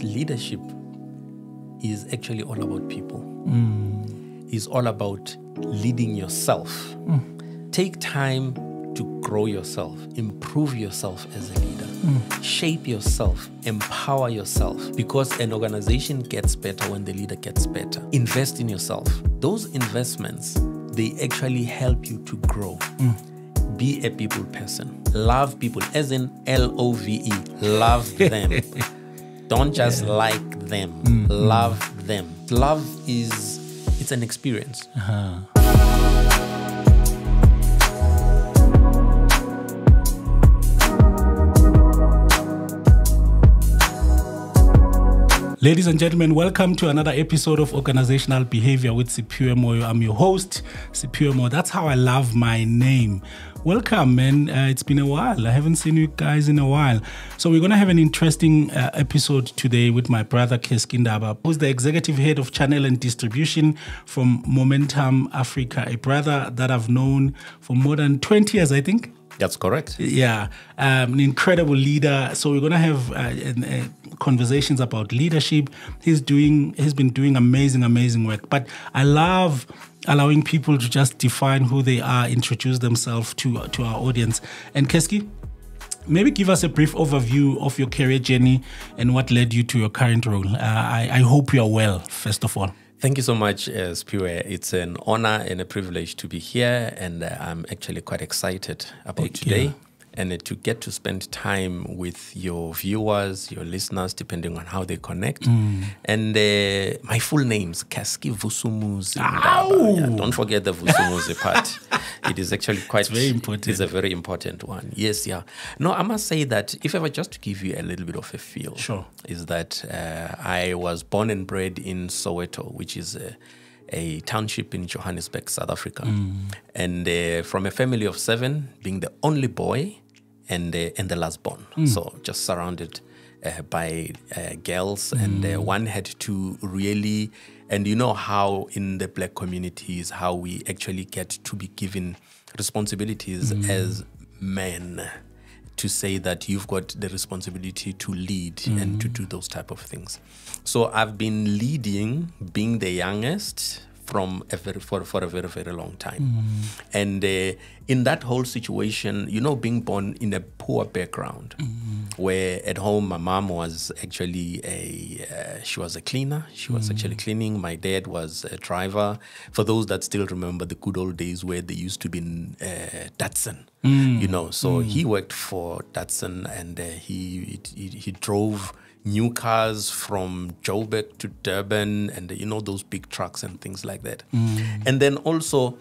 because leadership is actually all about people. It's all about leading yourself. Take time to grow yourself, improve yourself as a leader, shape yourself, empower yourself, because an organization gets better when the leader gets better. Invest in yourself. Those investments, they actually help you to grow. Be a people person. Love people, as in Love. Love them. Don't just like them. Love them. Love it's an experience. Ladies and gentlemen, welcome to another episode of Organizational Behavior with Siphiwe Moyo. I'm your host, Siphiwe Moyo. That's how I love my name. Welcome, man. It's been a while. I haven't seen you guys in a while. So we're going to have an interesting episode today with my brother, Caskey Ndaba, who's the executive head of channel and distribution from Momentum Africa, a brother that I've known for more than 20 years, I think. That's correct. Yeah, an incredible leader. So we're going to have conversations about leadership. He's been doing amazing work. But I love allowing people to just define who they are, introduce themselves to our audience. And Caskey, maybe give us a brief overview of your career journey and what led you to your current role. I hope you are well, first of all. Thank you so much, Siphiwe. It's an honor and a privilege to be here, and I'm actually quite excited about today and to get to spend time with your viewers, your listeners, depending on how they connect. And my full name's Caskey Ndaba. Yeah, don't forget the Vusumuzi part. It is actually quite very important. It's a very important one. Yes, yeah. No, I must say that if ever just to give you a little bit of a feel, sure, is that I was born and bred in Soweto, which is a township in Johannesburg, South Africa, and from a family of 7, being the only boy and the last born. So just surrounded by girls, and one had to really. And you know how in the black communities, how we actually get to be given responsibilities as men, to say that you've got the responsibility to lead and to do those type of things. So I've been leading, being the youngest, for a very long time. And in that whole situation, you know, being born in a poor background, where at home my mom was actually she was a cleaner. She was actually cleaning. My dad was a driver. For those that still remember the good old days where they used to be in Datsun, you know. So he worked for Datsun, and he drove new cars from Joburg to Durban, and you know, those big trucks and things like that. And then also,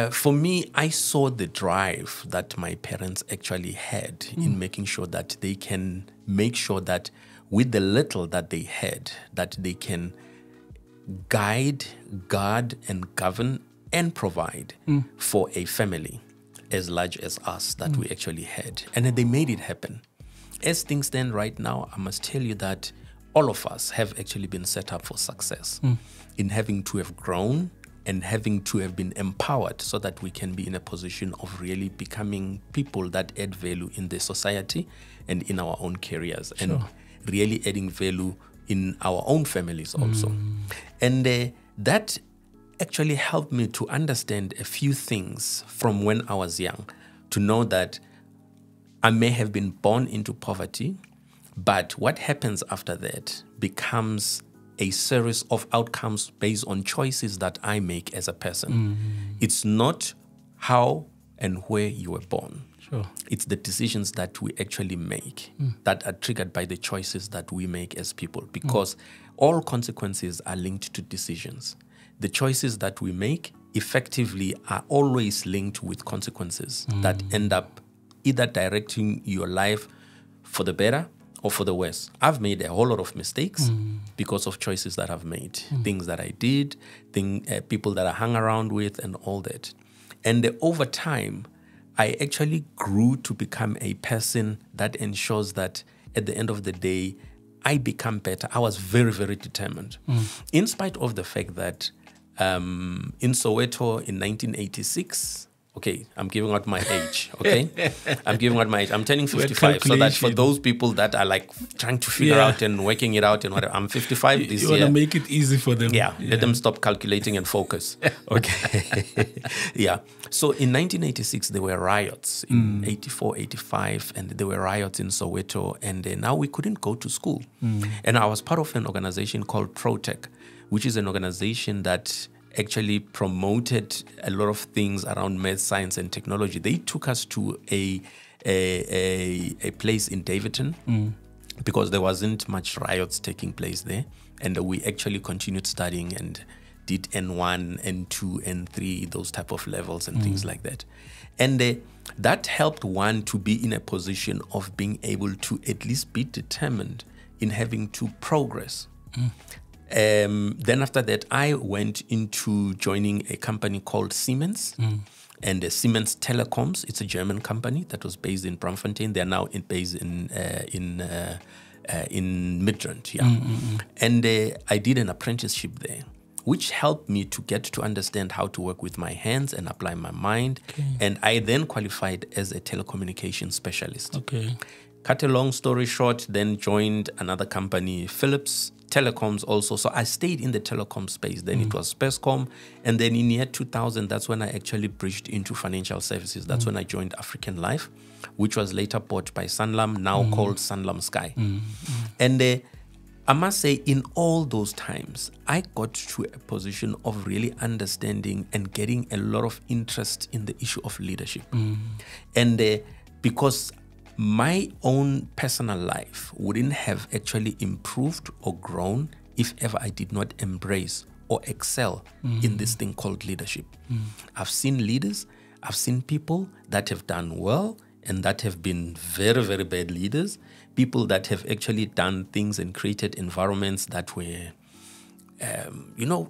for me, I saw the drive that my parents actually had in making sure that they can make sure that with the little that they had, that they can guide, guard, and govern and provide for a family as large as us that we actually had. And then they made it happen. As things stand right now, I must tell you that all of us have actually been set up for success in having to have grown and having to have been empowered so that we can be in a position of really becoming people that add value in the society and in our own careers, and really adding value in our own families also. And that actually helped me to understand a few things from when I was young, to know that I may have been born into poverty, but what happens after that becomes a series of outcomes based on choices that I make as a person. It's not how and where you were born. Sure. It's the decisions that we actually make that are triggered by the choices that we make as people, because all consequences are linked to decisions. The choices that we make effectively are always linked with consequences that end up either directing your life for the better or for the worse. I've made a whole lot of mistakes because of choices that I've made, things that I did, people that I hung around with, and all that. And over time, I actually grew to become a person that ensures that at the end of the day, I become better. I was very, very determined. In spite of the fact that in Soweto in 1986, Okay, I'm giving out my age, okay? I'm giving out my age. I'm turning 55, so that for those people that are like trying to figure out and working it out and whatever, I'm 55 this year. You want to make it easy for them. Yeah, let them stop calculating and focus. Okay. Yeah. So in 1986, there were riots. In 84, 85, and there were riots in Soweto, and now we couldn't go to school. And I was part of an organization called ProTech, which is an organization that actually promoted a lot of things around math, science, and technology. They took us to a place in Davidton because there wasn't much riots taking place there. And we actually continued studying and did N1, N2, N3, those type of levels and things like that. And that helped one to be in a position of being able to at least be determined in having to progress. Then after that, I went into joining a company called Siemens, and Siemens Telecoms. It's a German company that was based in Braamfontein. They are now based in Midrand, And I did an apprenticeship there, which helped me to get to understand how to work with my hands and apply my mind. And I then qualified as a telecommunications specialist. Cut a long story short, then joined another company, Philips Telecoms also. So I stayed in the telecom space. Then it was Spacecom. And then in year 2000, that's when I actually bridged into financial services. That's when I joined African Life, which was later bought by Sanlam, now called Sanlam Sky. And I must say, in all those times, I got to a position of really understanding and getting a lot of interest in the issue of leadership. And because my own personal life wouldn't have actually improved or grown if ever I did not embrace or excel in this thing called leadership. I've seen leaders, I've seen people that have done well and that have been very, very bad leaders, people that have actually done things and created environments that were,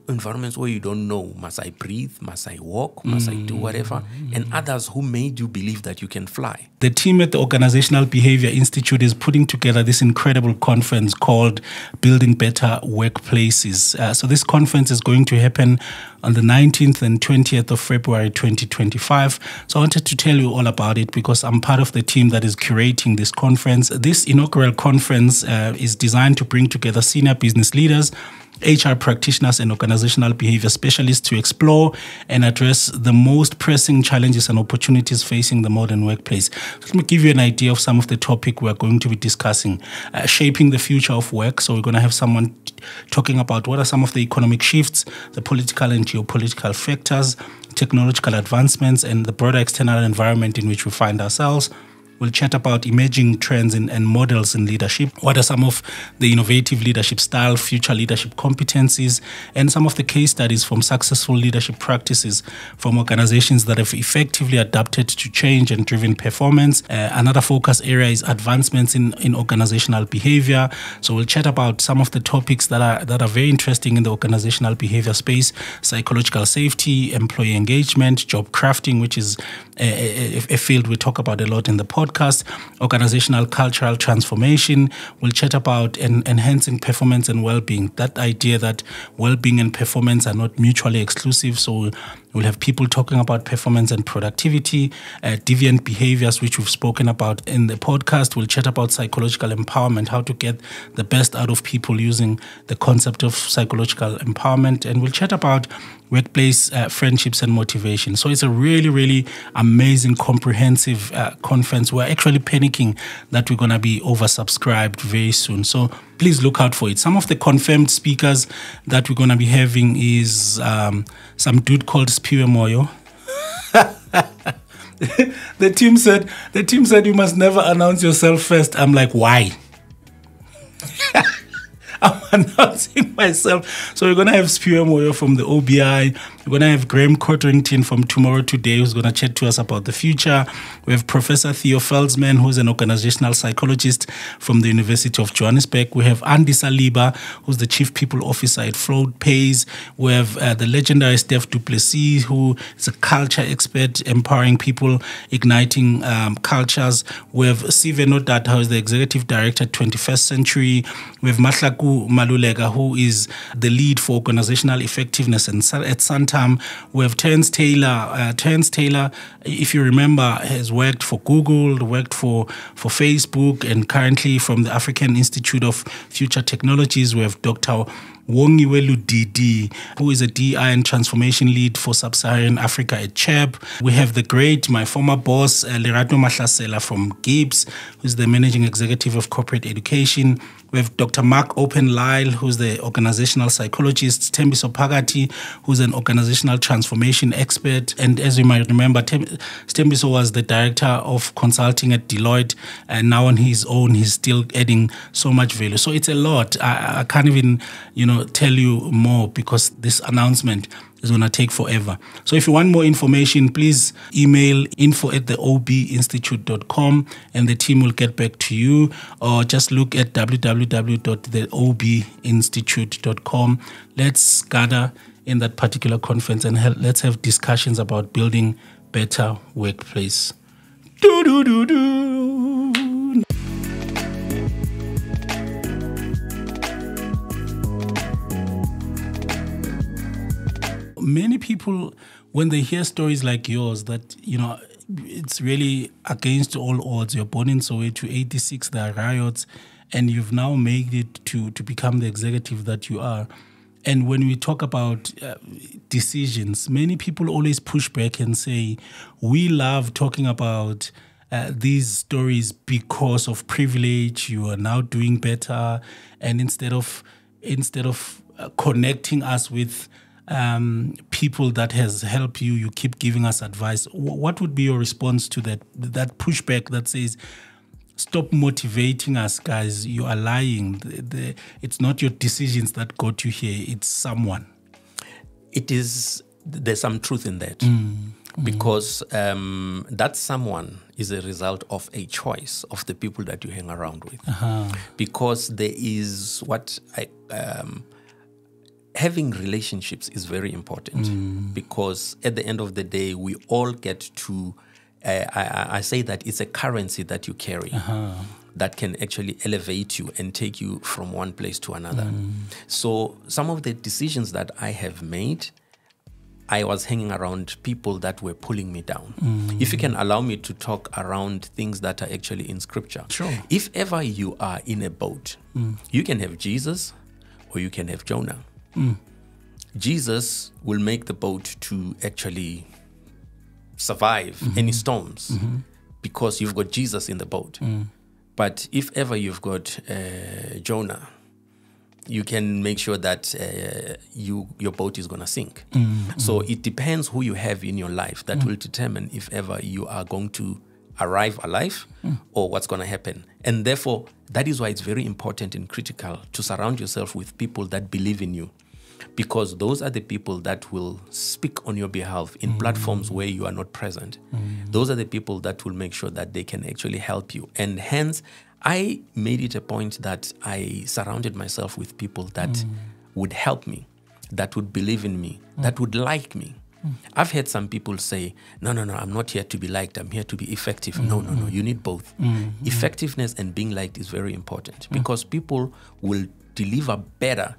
environments where you don't know, must I breathe, must I walk, must I do whatever, and others who made you believe that you can fly. The team at the Organizational Behavior Institute is putting together this incredible conference called Building Better Workplaces. So this conference is going to happen on the 19th and 20th of February 2025. So I wanted to tell you all about it because I'm part of the team that is curating this conference. This inaugural conference is designed to bring together senior business leaders, HR practitioners and organizational behavior specialists to explore and address the most pressing challenges and opportunities facing the modern workplace. So let me give you an idea of some of the topic we're going to be discussing. Shaping the future of work. So we're going to have someone talking about what are some of the economic shifts, the political and geopolitical factors, technological advancements, and the broader external environment in which we find ourselves. We'll chat about emerging trends and models in leadership. What are some of the innovative leadership style, future leadership competencies, and some of the case studies from successful leadership practices from organizations that have effectively adapted to change and driven performance. Another focus area is advancements in organizational behavior. So we'll chat about some of the topics that are very interesting in the organizational behavior space: psychological safety, employee engagement, job crafting, which is a field we talk about a lot in the podcast, organizational cultural transformation. We'll chat about enhancing performance and well-being, that idea that well-being and performance are not mutually exclusive. So we'll have people talking about performance and productivity, deviant behaviors, which we've spoken about in the podcast. We'll chat about psychological empowerment, how to get the best out of people using the concept of psychological empowerment. And we'll chat about workplace friendships and motivation. So it's a really, really amazing, comprehensive conference. We're actually panicking that we're going to be oversubscribed very soon. So please look out for it. Some of the confirmed speakers that we're going to be having is some dude called Spiwe Moyo. The team said you must never announce yourself first. I'm like, why? I'm announcing myself. So we're going to have Spiwe Moyo from the OBI. We're going to have Graham Cotterington from Tomorrow Today, who's going to chat to us about the future. We have Professor Theo Feldsman, who's an organizational psychologist from the University of Johannesburg. We have Andy Saliba, who's the Chief People Officer at Float Pays. We have the legendary Steph Duplessis, who is a culture expert, empowering people, igniting cultures. We have Sive Nodata, who is the Executive Director at 21st Century. We have Mahlaku Malulega, who is the lead for organizational effectiveness at Santam. We have Terence Taylor. Terence Taylor, if you remember, has worked for Google, worked for Facebook, and currently from the African Institute of Future Technologies, we have Dr. Wongiwelu Didi, who is a DI and transformation lead for Sub-Saharan Africa at CHEP. We have the great, my former boss, Lerato Mahlasela from Gibbs, who's the managing executive of corporate education. We have Dr. Mark Openlyle, who's the organizational psychologist, Tembiso Pagati, who's an organizational transformation expert. And as you might remember, Tembiso was the director of consulting at Deloitte, and now on his own, he's still adding so much value. So it's a lot. I can't even, tell you more because this announcement is going to take forever. So if you want more information, please email info@theobinstitute.com and the team will get back to you, or just look at www.theobinstitute.com. Let's gather in that particular conference and let's have discussions about building better workplace. Many people, when they hear stories like yours, that, it's really against all odds. You're born in Soweto, 86, there are riots, and you've now made it to become the executive that you are. And when we talk about decisions, many people always push back and say, we love talking about these stories because of privilege. You are now doing better. And instead of connecting us with people that has helped you, you keep giving us advice. What would be your response to that pushback that says, stop motivating us, guys, you are lying. It's not your decisions that got you here, it's someone. There's some truth in that. Because that someone is a result of a choice of the people that you hang around with. Because there is having relationships is very important, because at the end of the day, we all get to, I say that it's a currency that you carry that can actually elevate you and take you from one place to another. So some of the decisions that I have made, I was hanging around people that were pulling me down. If you can allow me to talk around things that are actually in scripture. Sure. If ever you are in a boat, you can have Jesus or you can have Jonah. Jesus will make the boat to actually survive any storms because you've got Jesus in the boat. But if ever you've got Jonah, you can make sure that your boat is going to sink. So it depends who you have in your life that will determine if ever you are going to arrive alive or what's going to happen. And therefore, that is why it's very important and critical to surround yourself with people that believe in you, because those are the people that will speak on your behalf in platforms where you are not present. Those are the people that will make sure that they can actually help you. And hence, I made it a point that I surrounded myself with people that would help me, that would believe in me, that would like me. I've heard some people say, no, I'm not here to be liked, I'm here to be effective. No, you need both. Effectiveness and being liked is very important, because people will deliver better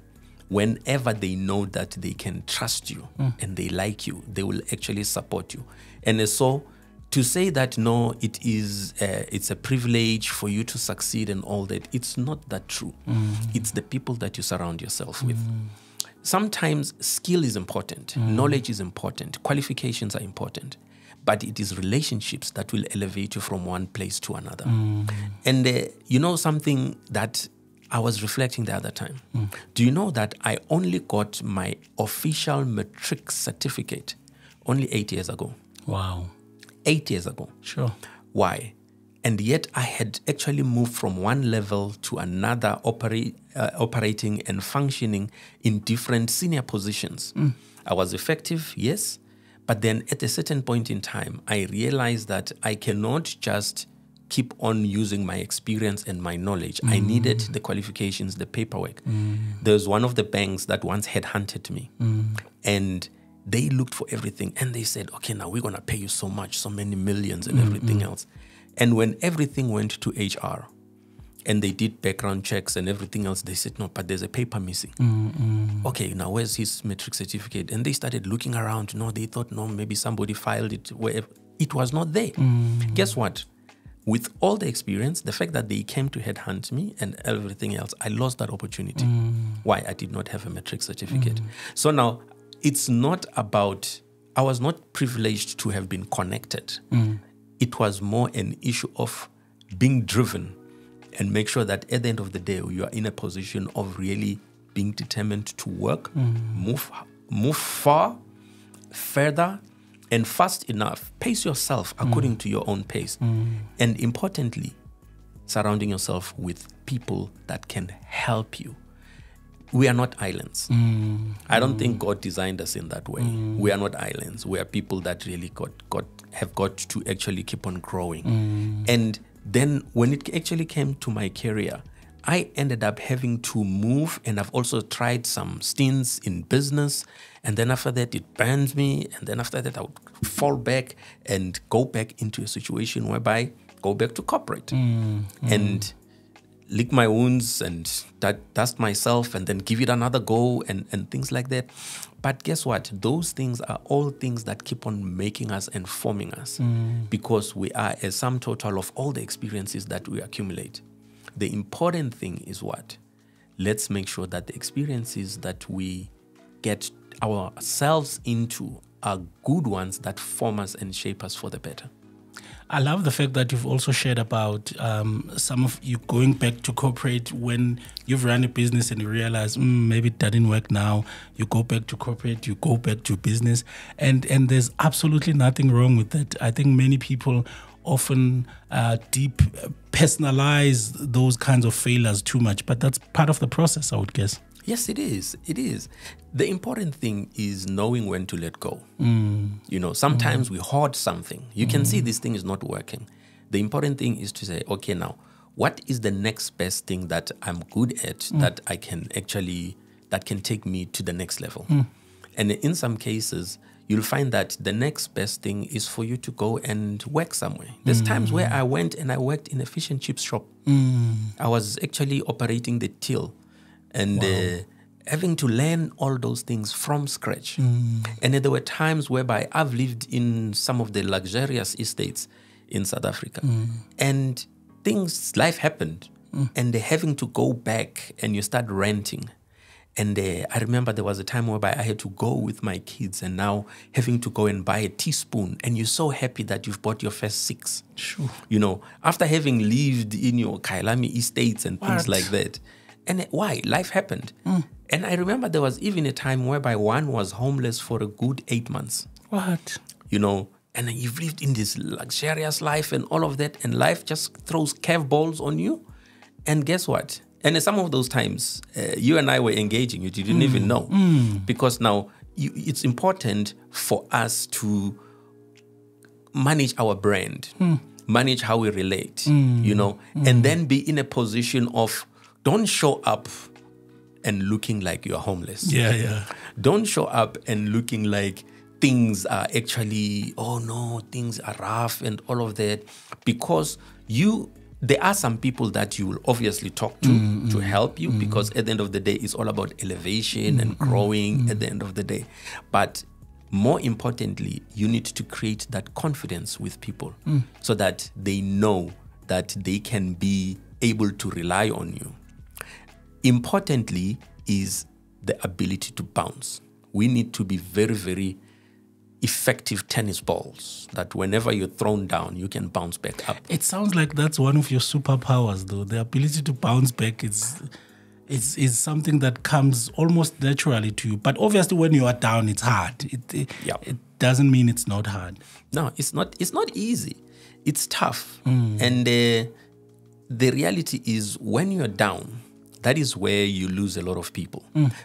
whenever they know that they can trust you and they like you. They will actually support you. And so to say that, no, it's a privilege for you to succeed and all that, it's not that true. It's the people that you surround yourself with. Sometimes skill is important, knowledge is important, qualifications are important, but it is relationships that will elevate you from one place to another. And something that I was reflecting the other time. Do you know that I only got my official matric certificate only 8 years ago? Wow. 8 years ago. Sure. Why? And yet I had actually moved from one level to another, operating and functioning in different senior positions. I was effective, yes, but then at a certain point in time, I realized that I cannot just keep on using my experience and my knowledge. I needed the qualifications, the paperwork. There's one of the banks that once headhunted me, and they looked for everything, and they said, okay, now we're going to pay you so much, so many millions and everything else. And when everything went to HR, and they did background checks and everything else. They said, no, but there's a paper missing. Okay, now where's his matric certificate? And they started looking around. No, they thought, no, maybe somebody filed it wherever. It was not there. Guess what? With all the experience, the fact that they came to headhunt me and everything else, I lost that opportunity. Why? I did not have a matric certificate. So now, it's not about, I was not privileged to have been connected. It was more an issue of being driven and make sure that at the end of the day, you are in a position of really being determined to work, move far, further, and fast enough. Pace yourself according to your own pace. And importantly, surrounding yourself with people that can help you. We are not islands. I don't think God designed us in that way. We are not islands. We are people that really have got to actually keep on growing. And then when it actually came to my career, I ended up having to move, and I've also tried some stints in business. And then after that, it burned me. And then after that, I would fall back and go back into a situation whereby go back to corporate and lick my wounds and dust myself and then give it another go and things like that. But guess what? Those things are all things that keep on making us and forming us because we are a sum total of all the experiences that we accumulate. The important thing is what? Let's make sure that the experiences that we get ourselves into are good ones that form us and shape us for the better. I love the fact that you've also shared about some of you going back to corporate when you've run a business and you realize maybe it didn't work now. You go back to corporate, you go back to business, and there's absolutely nothing wrong with that. I think many people often deep personalize those kinds of failures too much, but that's part of the process, I would guess. Yes, it is. It is. The important thing is knowing when to let go. You know, sometimes we hoard something. You can see this thing is not working. The important thing is to say, okay, now, what is the next best thing that I'm good at that I can actually, that can take me to the next level? And in some cases, you'll find that the next best thing is for you to go and work somewhere. There's times where I went and I worked in a fish and chip shop. I was actually operating the till. And having to learn all those things from scratch. And there were times whereby I've lived in some of the luxurious estates in South Africa. And life happened. And having to go back and you start renting. And I remember there was a time whereby I had to go with my kids and now having to go and buy a teaspoon. And you're so happy that you've bought your first 6. Sure. You know, after having lived in your Kailami estates and things like that. And why? Life happened. And I remember there was even a time whereby one was homeless for a good 8 months. What? You know, and you've lived in this luxurious life and all of that, and life just throws curveballs on you. And guess what? And some of those times, you and I were engaging. You didn't even know. Because now it's important for us to manage our brand, manage how we relate, you know, and then be in a position of don't show up and looking like you're homeless. Yeah. Don't show up and looking like things are actually, oh no, things are rough and all of that. Because there are some people that you will obviously talk to help you because at the end of the day, it's all about elevation and growing at the end of the day. But more importantly, you need to create that confidence with people so that they know that they can be able to rely on you. Importantly is the ability to bounce. We need to be very, very effective tennis balls that whenever you're thrown down, you can bounce back up. It sounds like that's one of your superpowers, though. The ability to bounce back is something that comes almost naturally to you. But obviously, when you are down, it's hard. It doesn't mean it's not hard. No, it's not. It's not easy. It's tough. And the reality is, when you're down, that is where you lose a lot of people.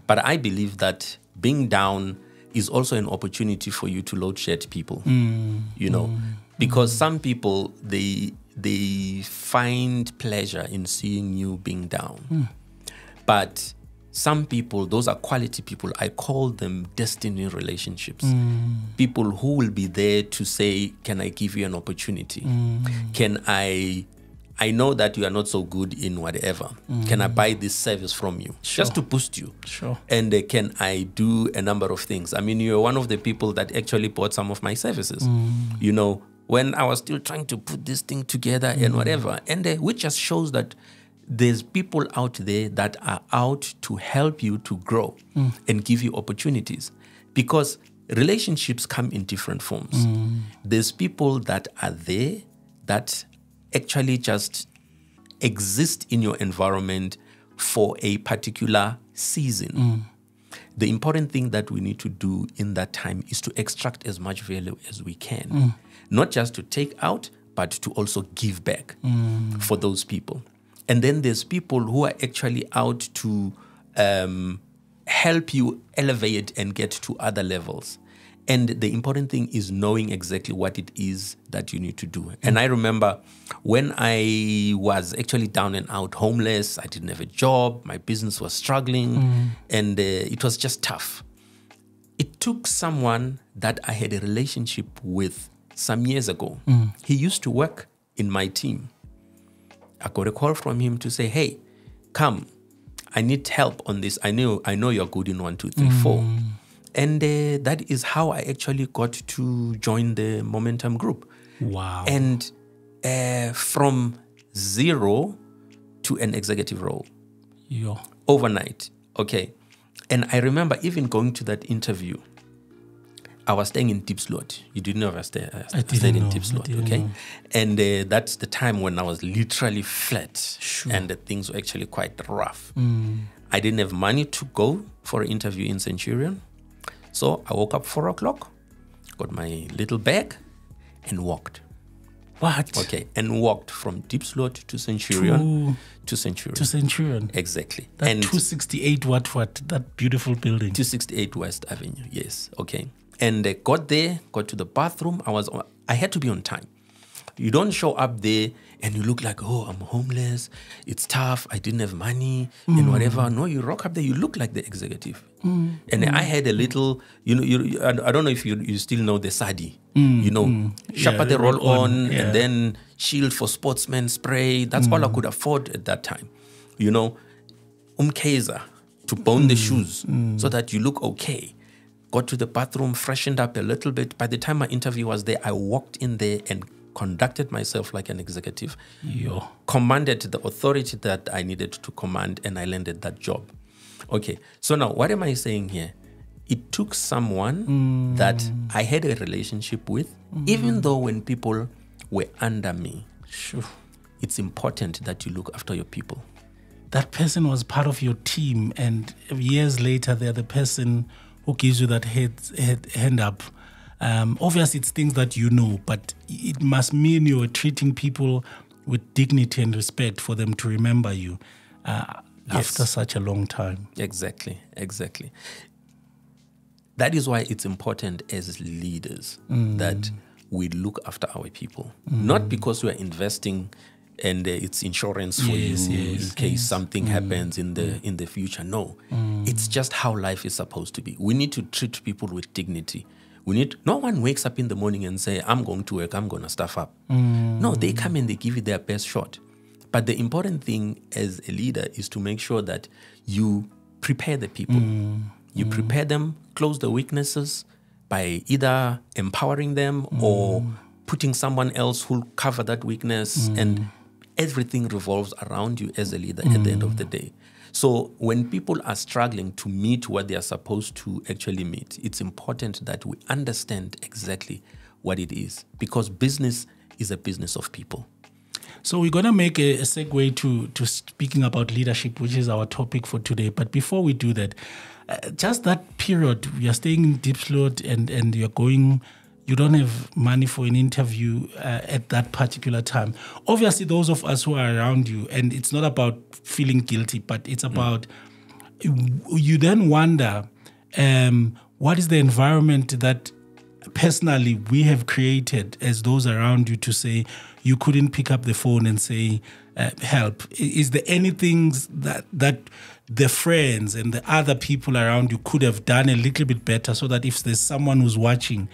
But I believe that being down is also an opportunity for you to load shed people, you know, because some people, they find pleasure in seeing you being down. But some people, those are quality people. I call them destiny relationships. People who will be there to say, can I give you an opportunity? Can I I know that you are not so good in whatever. Can I buy this service from you? Sure. Just to boost you. Sure. And can I do a number of things? I mean, you're one of the people that actually bought some of my services. You know, when I was still trying to put this thing together and whatever. And which just shows that there's people out there that are out to help you to grow and give you opportunities. Because relationships come in different forms. There's people that are there that actually just exist in your environment for a particular season. The important thing that we need to do in that time is to extract as much value as we can. Not just to take out, but to also give back for those people. And then there's people who are actually out to help you elevate and get to other levels. And the important thing is knowing exactly what it is that you need to do. And I remember when I was actually down and out, homeless, I didn't have a job, my business was struggling, and it was just tough. It took someone that I had a relationship with some years ago. He used to work in my team. I got a call from him to say, hey, come, I need help on this. I know you're good in 1, 2, 3, 4. And that is how I actually got to join the Momentum Group. Wow. And from zero to an executive role. Overnight. Okay. And I remember even going to that interview. I was staying in Diepsloot. You didn't know I stayed in Diepsloot, okay? Know. And that's the time when I was literally flat. Sure. And things were actually quite rough. I didn't have money to go for an interview in Centurion. So I woke up 4 o'clock, got my little bag, and walked. What? Okay, and walked from Diepsloot to Centurion. To Centurion. Exactly. That and 268 what? That beautiful building. 268 West Avenue, yes. Okay. And got there, got to the bathroom. I had to be on time. You don't show up there and you look like, oh, I'm homeless. It's tough. I didn't have money and whatever. No, you rock up there. You look like the executive. And I had a little, I don't know if you still know the sadi. Shapa the roll on and then shield for sportsmen spray. That's all I could afford at that time. Umkeza to bone the shoes so that you look okay. Got to the bathroom, freshened up a little bit. By the time my interview was there, I walked in there and conducted myself like an executive, commanded the authority that I needed to command, and I landed that job. Okay, so now what am I saying here? It took someone that I had a relationship with, even though when people were under me. Sure. It's important that you look after your people. That person was part of your team, and years later, they're the person who gives you that hand up. Obviously, it's things that you know, but it must mean you're treating people with dignity and respect for them to remember you after such a long time. Exactly. That is why it's important as leaders that we look after our people. Not because we are investing and it's insurance for you in case something happens in the future. No, it's just how life is supposed to be. We need to treat people with dignity. No one wakes up in the morning and say, I'm going to work, I'm going to stuff up. No, they come and they give it their best shot. But the important thing as a leader is to make sure that you prepare the people. You prepare them, close the weaknesses by either empowering them or putting someone else who'll cover that weakness, and everything revolves around you as a leader at the end of the day. So when people are struggling to meet what they are supposed to actually meet, it's important that we understand exactly what it is, because business is a business of people. So we're going to make a segue to speaking about leadership, which is our topic for today. But before we do that, just that period, you're staying in Diepsloot and you're going, you don't have money for an interview at that particular time. Obviously, those of us who are around you, and it's not about feeling guilty, but it's about, you then wonder, what is the environment that personally we have created as those around you to say you couldn't pick up the phone and say help? Is there anything that the friends and the other people around you could have done a little bit better, so that if there's someone who's watching,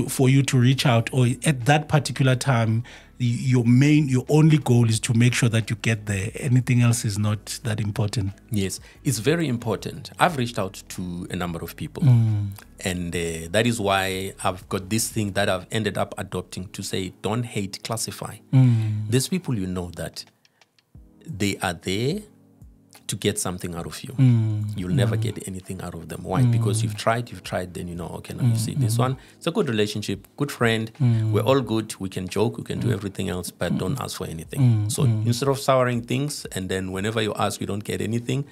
for you to reach out, or at that particular time, your only goal is to make sure that you get there? Anything else is not that important? Yes, it's very important. I've reached out to a number of people, and that is why I've got this thing that I've ended up adopting to say, don't hate, classify. There's people you know that they are there to get something out of you. You'll never get anything out of them. Why? Because you've tried, then you know, okay, now you see this one. It's a good relationship, good friend. We're all good. We can joke, we can do everything else, but don't ask for anything. So instead of souring things, and then whenever you ask, you don't get anything,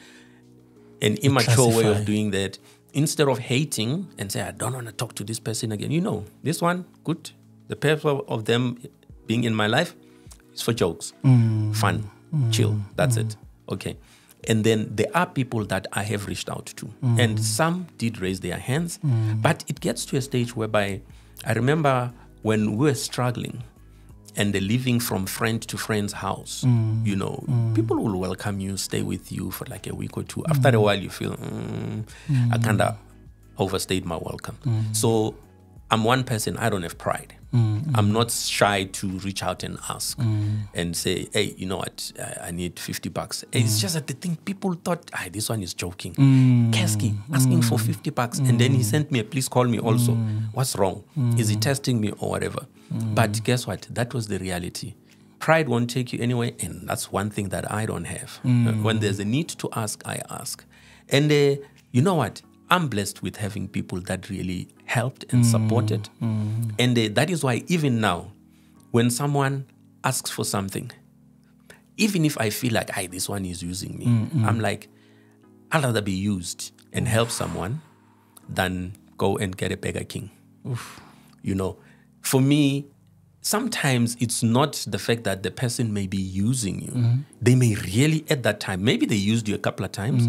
an immature way of doing that, instead of hating and say, I don't want to talk to this person again. You know, this one, good. The purpose of them being in my life is for jokes, fun, chill. That's it. Okay. And then there are people that I have reached out to. And some did raise their hands. But it gets to a stage whereby I remember when we were struggling and living from friend to friend's house, you know, people will welcome you, stay with you for like a week or two. After a while, you feel, I kind of overstayed my welcome. So I'm one person, I don't have pride. I'm not shy to reach out and ask and say, hey, you know what, I need $50. It's just that the thing, people thought, this one is joking. Caskey, asking for $50. And then he sent me a please call me also. What's wrong? Is he testing me or whatever? But guess what? That was the reality. Pride won't take you anywhere. And that's one thing that I don't have. When there's a need to ask, I ask. And you know what? I'm blessed with having people that really helped and supported. And that is why even now, when someone asks for something, even if I feel like, this one is using me, I'm like, I'd rather be used and help someone than go and get a Burger King. You know, for me, sometimes it's not the fact that the person may be using you. They may really, at that time, maybe they used you a couple of times,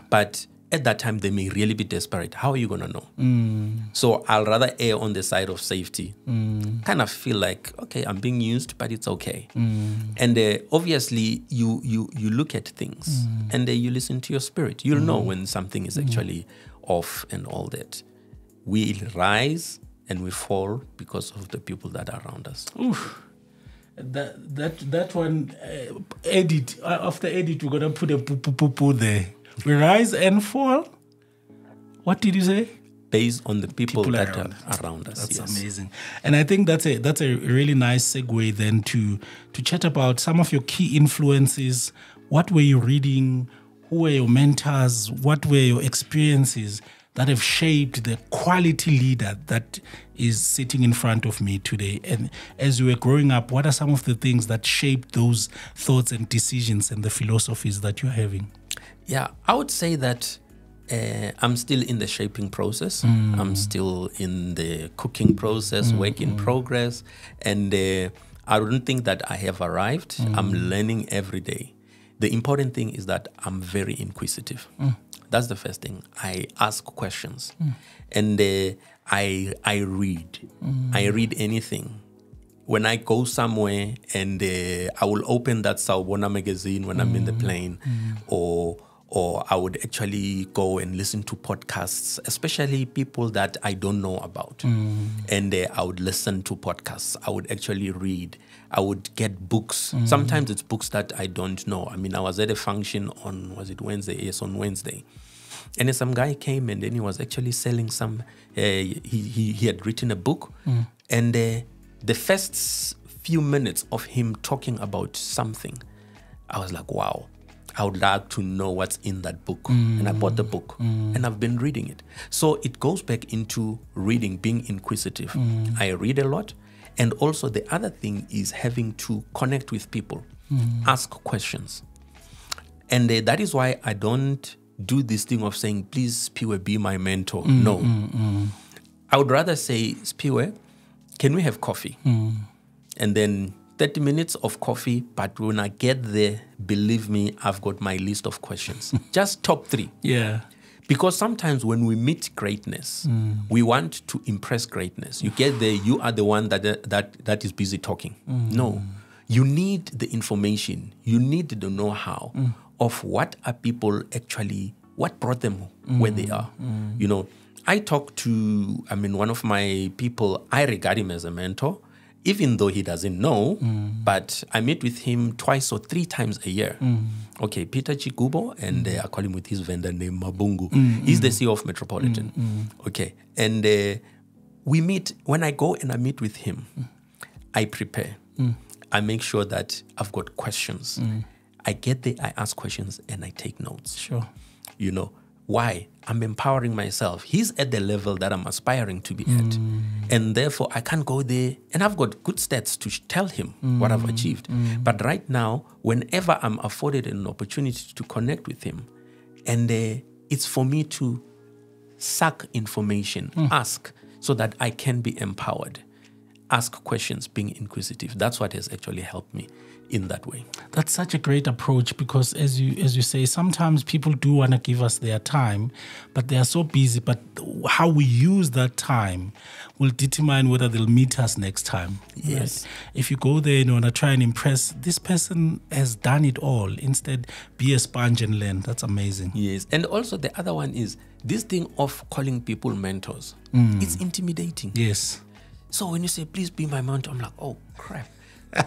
but at that time, they may really be desperate. How are you going to know? So I'll rather err on the side of safety. Kind of feel like, okay, I'm being used, but it's okay. And obviously, you look at things and you listen to your spirit. You'll know when something is actually off and all that. We rise and we fall because of the people that are around us. Oof. That one, edit. After edit, we're going to put a poo there. We rise and fall. What did you say? Based on the people that are around us. That's amazing. And I think that's a really nice segue then to chat about some of your key influences. What were you reading? Who were your mentors? What were your experiences that have shaped the quality leader that is sitting in front of me today? And as you were growing up, what are some of the things that shaped those thoughts and decisions and the philosophies that you're having? Yeah, I would say that I'm still in the shaping process. I'm still in the cooking process, work in progress. And I don't think that I have arrived. I'm learning every day. The important thing is that I'm very inquisitive. That's the first thing. I ask questions. And I read. I read anything. When I go somewhere and I will open that Sawubona magazine when I'm in the plane, or I would actually go and listen to podcasts, especially people that I don't know about. And I would listen to podcasts. I would actually read. I would get books. Sometimes it's books that I don't know. I mean, I was at a function on, was it Wednesday? Yes, on Wednesday. And some guy came and then he was actually selling some, he had written a book. And the first few minutes of him talking about something, I was like, wow. I would like to know what's in that book. And I bought the book and I've been reading it. So it goes back into reading, being inquisitive. I read a lot. And also the other thing is having to connect with people, ask questions. And that is why I don't do this thing of saying, please, Spiwe, be my mentor. No. I would rather say, Spiwe, can we have coffee? And then 30 minutes of coffee, but when I get there, believe me, I've got my list of questions. Just top 3. Yeah. Because sometimes when we meet greatness, we want to impress greatness. You get there, you are the one that is busy talking. No. You need the information. You need the know-how of what are people actually what brought them where they are. You know, I talk to, one of my people, I regard him as a mentor, even though he doesn't know, but I meet with him 2 or 3 times a year. Okay, Peter Chigubo, and I call him with his vendor name Mabungu. He's the CEO of Metropolitan. Okay, and we meet, when I go and I meet with him, I prepare. I make sure that I've got questions. I get there, I ask questions, and I take notes. Sure. You know, why? I'm empowering myself. He's at the level that I'm aspiring to be at. And therefore, I can't go there. And I've got good stats to tell him what I've achieved. But right now, whenever I'm afforded an opportunity to connect with him, and it's for me to suck information, ask, so that I can be empowered. Ask questions, being inquisitive. That's what has actually helped me in that way. That's such a great approach, because as you say, sometimes people do want to give us their time, but they are so busy. But how we use that time will determine whether they'll meet us next time. Yes. Right? If you go there and want to try and impress, this person has done it all. Instead, be a sponge and learn. That's amazing. Yes. And also the other one is this thing of calling people mentors. It's intimidating. Yes. So when you say, please be my mentor, I'm like, oh, crap.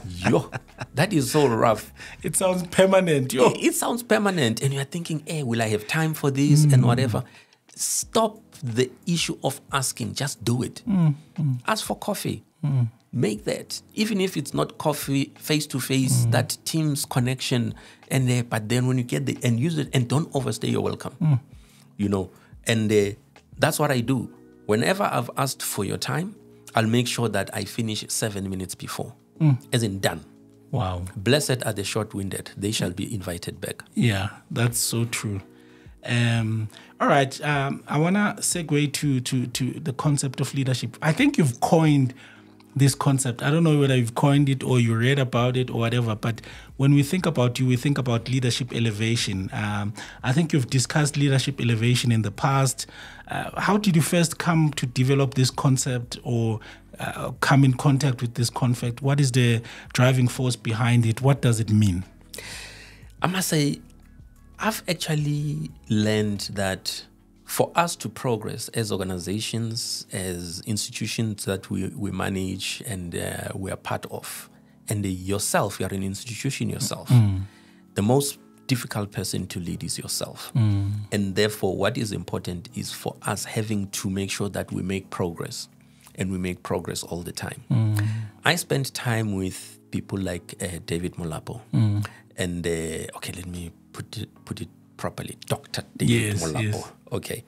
Yo, that is so rough. It sounds permanent. Yo. It sounds permanent. And you're thinking, hey, will I have time for this and whatever? Stop the issue of asking. Just do it. Ask for coffee. Make that. Even if it's not coffee face-to-face, that Teams connection. But then when you get there and use it, and don't overstay your welcome. You know, and that's what I do. Whenever I've asked for your time, I'll make sure that I finish 7 minutes before. As in done. Wow. Blessed are the short-winded. They shall be invited back. Yeah, that's so true. All right. I want to segue to the concept of leadership. I think you've coined this concept. I don't know whether you've coined it or you read about it or whatever, but when we think about you, we think about leadership elevation. I think you've discussed leadership elevation in the past. How did you first come to develop this concept, or come in contact with this concept? What is the driving force behind it? What does it mean? I must say, I've actually learned that for us to progress as organizations, as institutions that we manage and we are part of, and yourself, you are an institution yourself, the most difficult person to lead is yourself. And therefore, what is important is for us having to make sure that we make progress, and we make progress all the time. I spent time with people like David Molapo. And, okay, let me put it properly. Dr. David Molapo. Yes. Okay.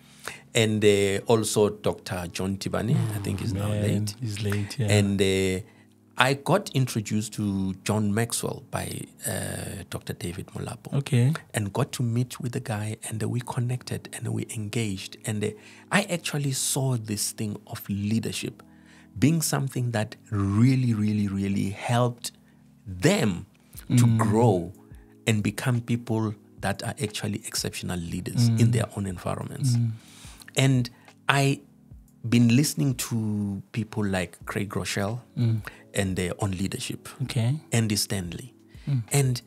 And also Dr. John Tibani, I think he's now late. He's late, yeah. And I got introduced to John Maxwell by Dr. David Molapo. Okay. And got to meet with the guy, and we connected and we engaged. And I actually saw this thing of leadership being something that really, really, really helped them to grow and become people that are actually exceptional leaders in their own environments. And I been listening to people like Craig Rochelle and on leadership, Andy Stanley. And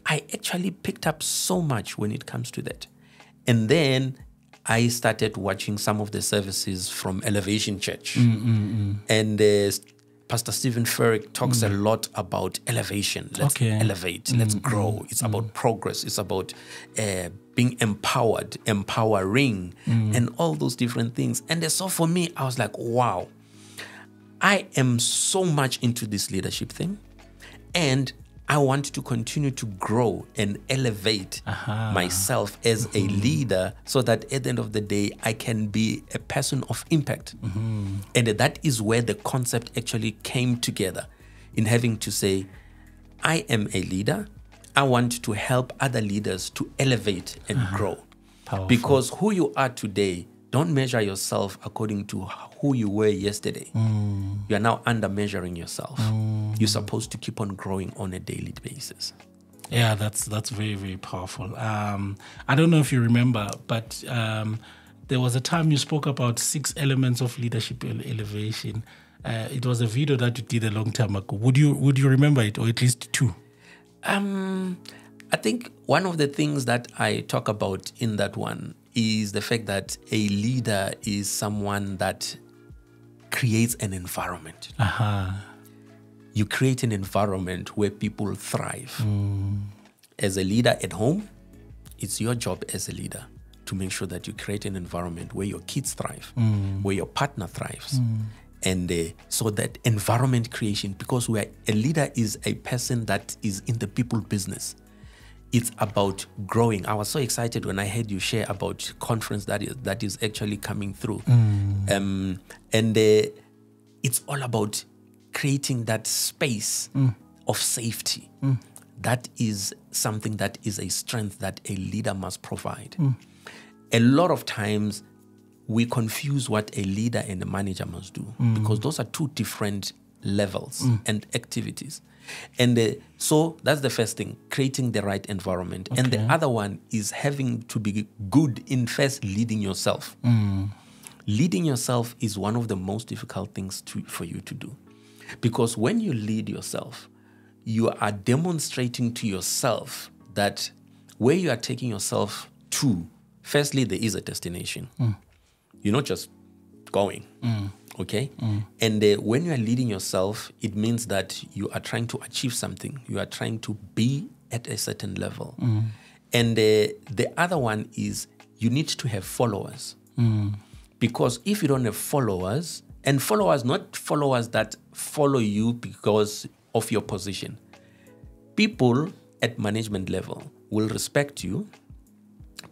I actually picked up so much when it comes to that. And then I started watching some of the services from Elevation Church. And Pastor Stephen Furrick talks a lot about elevation. Let's elevate, let's grow. It's about progress. It's about being empowered, empowering, and all those different things. And so for me, I was like, wow, I am so much into this leadership thing. And I want to continue to grow and elevate myself as a leader, so that at the end of the day, I can be a person of impact. And that is where the concept actually came together, in having to say, I am a leader. I want to help other leaders to elevate and grow. Powerful. Because who you are today, don't measure yourself according to who you were yesterday. You are now under measuring yourself. You're supposed to keep on growing on a daily basis. Yeah, that's very, very powerful. I don't know if you remember, but there was a time you spoke about 6 elements of leadership elevation. It was a video that you did a long time ago. Would you remember it, or at least 2? I think one of the things that I talk about in that one is the fact that a leader is someone that creates an environment. You create an environment where people thrive. As a leader at home, it's your job as a leader to make sure that you create an environment where your kids thrive, where your partner thrives. And so that environment creation, because a leader is a person that is in the people business. It's about growing. I was so excited when I heard you share about conference that is actually coming through. It's all about creating that space of safety. That is something that is a strength that a leader must provide. A lot of times we confuse what a leader and a manager must do because those are two different levels and activities. And so that's the first thing, creating the right environment. And the other one is having to be good in first leading yourself. Leading yourself is one of the most difficult things for you to do. Because when you lead yourself, you are demonstrating to yourself that where you are taking yourself to, firstly, there is a destination. You're not just going, okay? And when you are leading yourself, it means that you are trying to achieve something. You are trying to be at a certain level. And the other one is you need to have followers. Because if you don't have followers, and followers, not followers that follow you because of your position. People at management level will respect you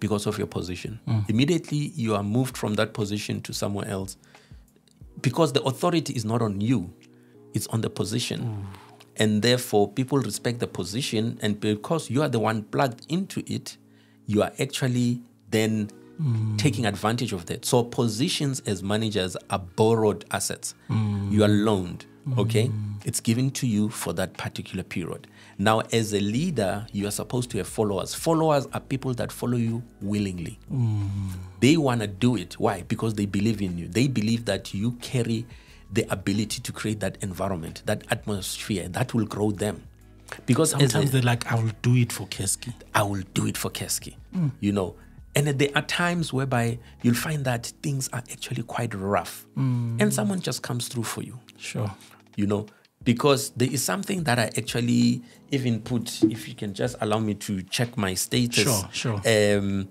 because of your position. Immediately you are moved from that position to somewhere else because the authority is not on you, it's on the position. And therefore people respect the position, and because you are the one plugged into it, you are actually then taking advantage of that. So positions as managers are borrowed assets. You are loaned, okay? It's given to you for that particular period. Now, as a leader, you are supposed to have followers. Followers are people that follow you willingly. They want to do it. Why? Because they believe in you. They believe that you carry the ability to create that environment, that atmosphere that will grow them. Because sometimes they're like, I will do it for Caskey. I will do it for Caskey, you know. And there are times whereby you'll find that things are actually quite rough. And someone just comes through for you. Sure. You know, because there is something that I actually even put, if you can just allow me to check my status. Sure. I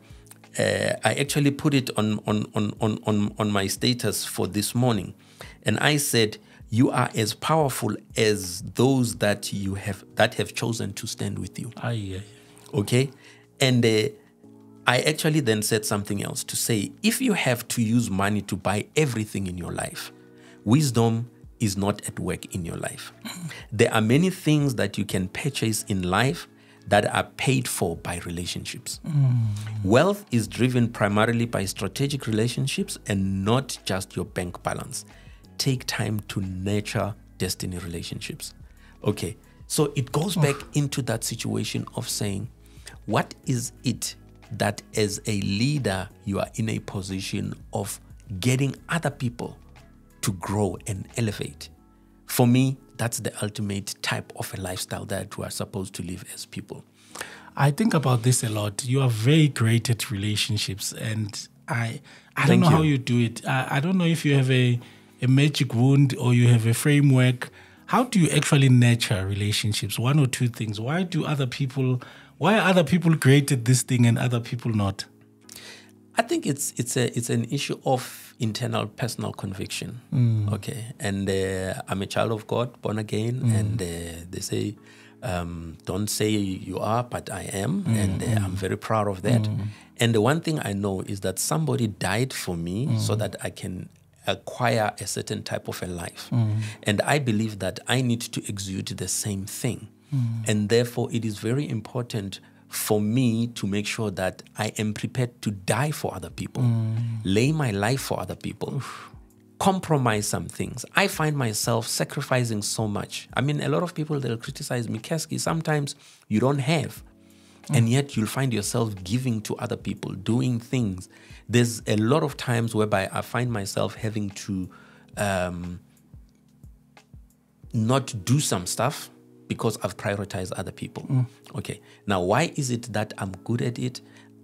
actually put it on my status for this morning. And I said, you are as powerful as those that have chosen to stand with you. Okay? And I actually then said something else to say, if you have to use money to buy everything in your life, wisdom is not at work in your life. There are many things that you can purchase in life that are paid for by relationships. Wealth is driven primarily by strategic relationships and not just your bank balance. Take time to nurture destiny relationships. Okay, so it goes back into that situation of saying, what is it that as a leader, you are in a position of getting other people to grow and elevate? For me, that's the ultimate type of a lifestyle that we are supposed to live as people. I think about this a lot. You are very great at relationships, and I don't know how you do it. I don't know if you have a magic wand or you have a framework. How do you actually nurture relationships? One or two things. Why are other people created this thing and other people not? I think it's an issue of internal personal conviction. Okay, and I'm a child of God, born again, and they say, don't say you are, but I am, and I'm very proud of that. And the one thing I know is that somebody died for me so that I can acquire a certain type of a life. And I believe that I need to exude the same thing. And therefore, it is very important for me to make sure that I am prepared to die for other people, lay my life for other people, compromise some things. I find myself sacrificing so much. I mean, a lot of people, they'll criticize me, Caskey, sometimes you don't have, and yet you'll find yourself giving to other people, doing things. There's a lot of times whereby I find myself having to not do some stuff because I've prioritized other people. Okay. Now, why is it that I'm good at it?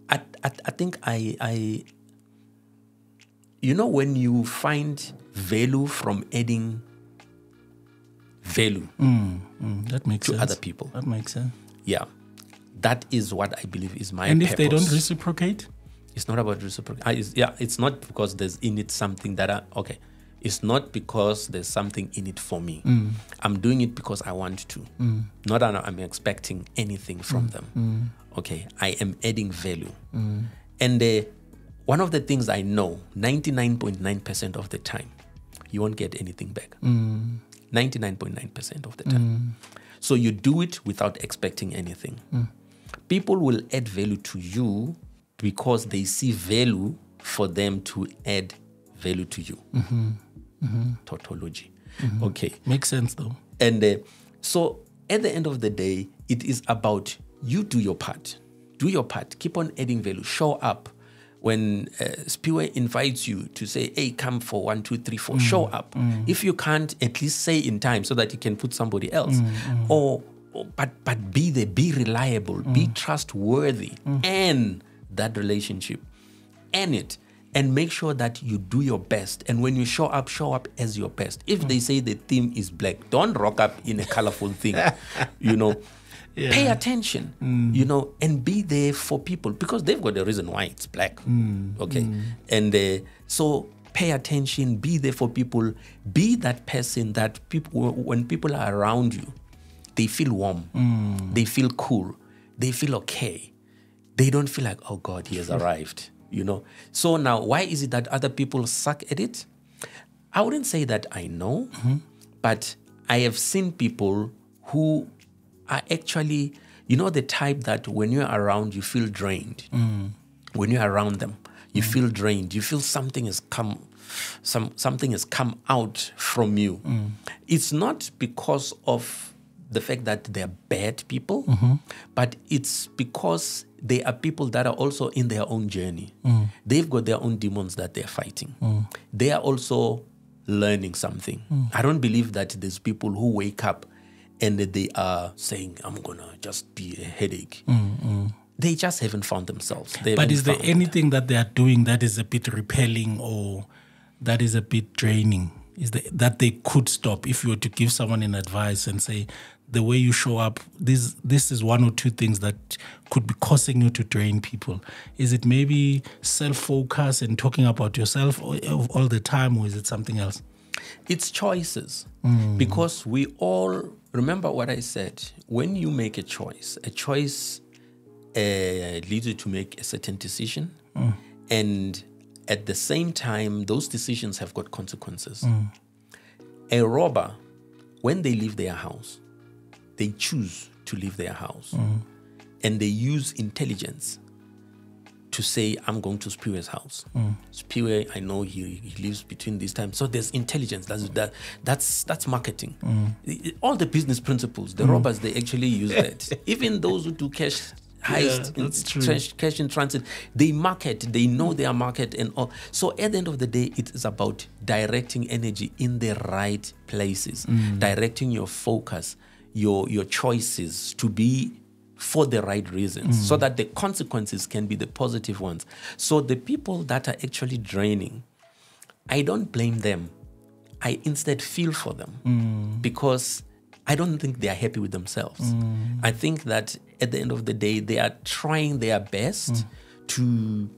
I think I when you find value from adding value that makes to sense. other people. That makes sense. Yeah. That is what I believe is my And purpose. if they don't reciprocate? It's not about reciprocate. It's not because there's in it something that it's not because there's something in it for me. I'm doing it because I want to. Not that I'm expecting anything from them. Okay, I am adding value. And one of the things I know, 99.9% of the time, you won't get anything back. 99.9% of the time. So you do it without expecting anything. People will add value to you because they see value for them to add value to you. Tautology. Okay. Makes sense though. And so at the end of the day, it is about you do your part. Do your part. Keep on adding value. Show up. When Spiwe invites you to say, hey, come for 1, 2, 3, 4, show up. If you can't, at least say in time so that you can put somebody else. But be there, be reliable, be trustworthy, and that relationship, and it, and make sure that you do your best. And when you show up as your best. If they say the theme is black, don't rock up in a colorful thing, Yeah. Pay attention, and be there for people because they've got a reason why it's black. Okay. And so pay attention, be there for people, be that person that people, when people are around you, they feel warm, they feel cool, they feel okay. They don't feel like, oh God, he has arrived, So now, why is it that other people suck at it? I wouldn't say that I know, but I have seen people who are actually, the type that when you're around, you feel drained. When you're around them, you feel drained. You feel something has come out from you. It's not because of the fact that they're bad people, but it's because they are people that are also in their own journey. They've got their own demons that they're fighting. They are also learning something. I don't believe that there's people who wake up and they are saying, I'm going to just be a headache. They just haven't found themselves. But is there anything that they are doing that is a bit repelling or that is a bit draining? That they could stop if you were to give someone an advice and say, the way you show up, this is one or two things that could be causing you to drain people. Is it maybe self-focus and talking about yourself all the time, or is it something else? It's choices. Because we all, remember what I said, when you make a choice leads you to make a certain decision. And at the same time, those decisions have got consequences. A robber, when they leave their house, they choose to leave their house. And they use intelligence to say, I'm going to Spiwe's house. Spiwe, I know he lives between these times. So there's intelligence. That's marketing. All the business principles, the robbers, they actually use that. Even those who do cash heist, cash in transit, they market, they know their market and all. So at the end of the day, it is about directing energy in the right places, directing your focus, your choices to be for the right reasons, so that the consequences can be the positive ones. So the people that are actually draining, I don't blame them. I instead feel for them because I don't think they are happy with themselves. I think that at the end of the day, they are trying their best to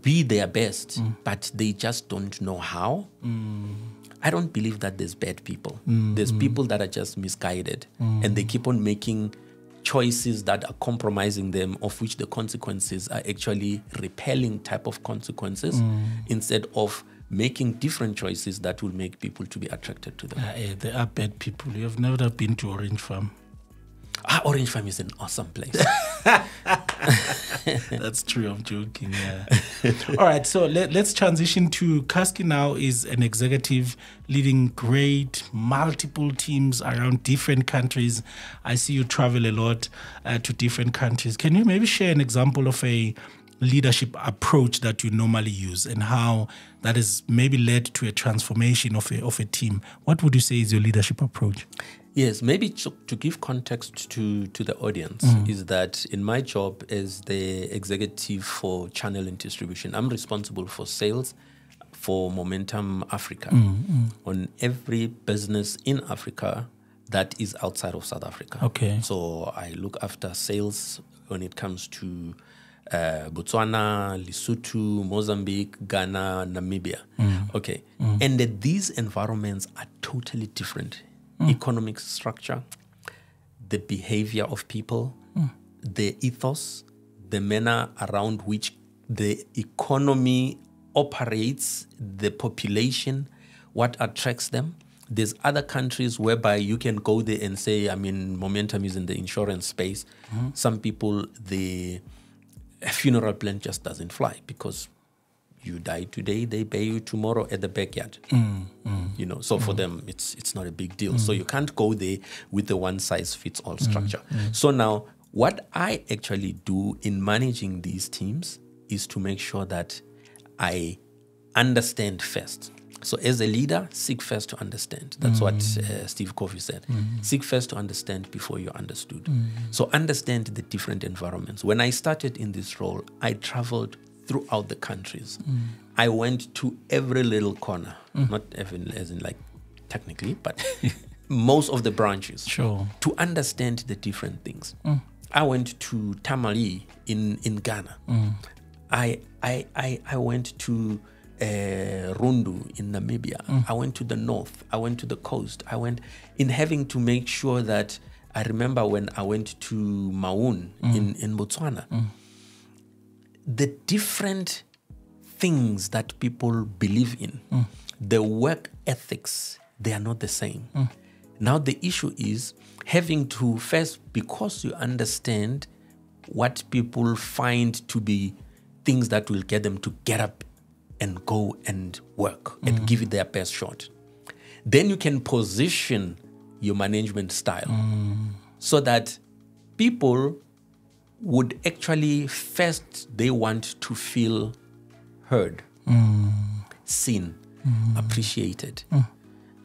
be their best, but they just don't know how. I don't believe that there's bad people. There's people that are just misguided and they keep on making choices that are compromising them, of which the consequences are actually repelling type of consequences instead of making different choices that will make people to be attracted to them. There are bad people. You have never been to Orange Farm. Orange Farm is an awesome place. That's true. I'm joking. Yeah. All right. So let's transition to Caskey. Now is an executive leading great multiple teams around different countries. I see you travel a lot to different countries. Can you maybe share an example of a leadership approach that you normally use and how that has maybe led to a transformation of a team? What would you say is your leadership approach? Yes, maybe to give context to the audience is that in my job as the executive for channel and distribution, I'm responsible for sales for Momentum Africa on every business in Africa that is outside of South Africa. Okay. So I look after sales when it comes to Botswana, Lesotho, Mozambique, Ghana, Namibia. Okay. And these environments are totally different. Economic structure, the behavior of people, the ethos, the manner around which the economy operates, the population, what attracts them. There's other countries whereby you can go there and say, I mean, Momentum is in the insurance space. Some people, the funeral plan just doesn't fly because you die today, they pay you tomorrow at the backyard. You know, so for them, it's not a big deal. So you can't go there with the one-size-fits-all structure. So now, what I actually do in managing these teams is to make sure that I understand first. So as a leader, seek first to understand. That's what Steve Covey said. Seek first to understand before you're understood. So understand the different environments. When I started in this role, I traveled throughout the countries. I went to every little corner, not even as in like technically, but most of the branches to understand the different things. I went to Tamale in Ghana. I went to Rundu in Namibia. I went to the north. I went to the coast. I went in having to make sure that I remember when I went to Maun in Botswana. The different things that people believe in, the work ethics, they are not the same. Now the issue is having to first, because you understand what people find to be things that will get them to get up and go and work and give it their best shot. Then you can position your management style so that people would actually first, they want to feel heard, seen, appreciated.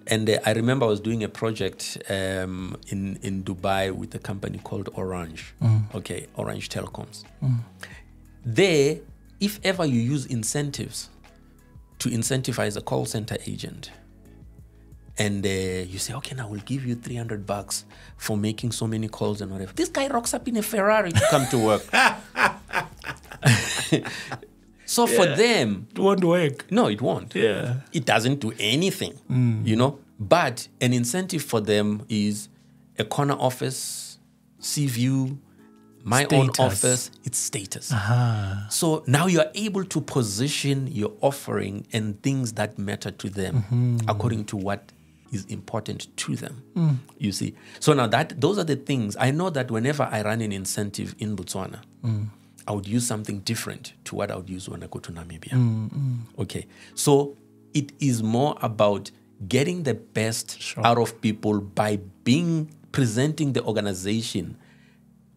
And I remember I was doing a project in Dubai with a company called Orange, Orange Telecoms. There, if ever you use incentives to incentivize a call center agent, and you say, okay, now we'll give you $300 for making so many calls and whatever. This guy rocks up in a Ferrari to come to work. So for them... It won't work. No, it won't. Yeah. It doesn't do anything, you know. But an incentive for them is a corner office, sea view, my own office, it's status. So now you are able to position your offering and things that matter to them according to what is important to them. You see. So now those are the things. I know that whenever I run an incentive in Botswana, I would use something different to what I would use when I go to Namibia. Okay. So it is more about getting the best out of people by presenting the organization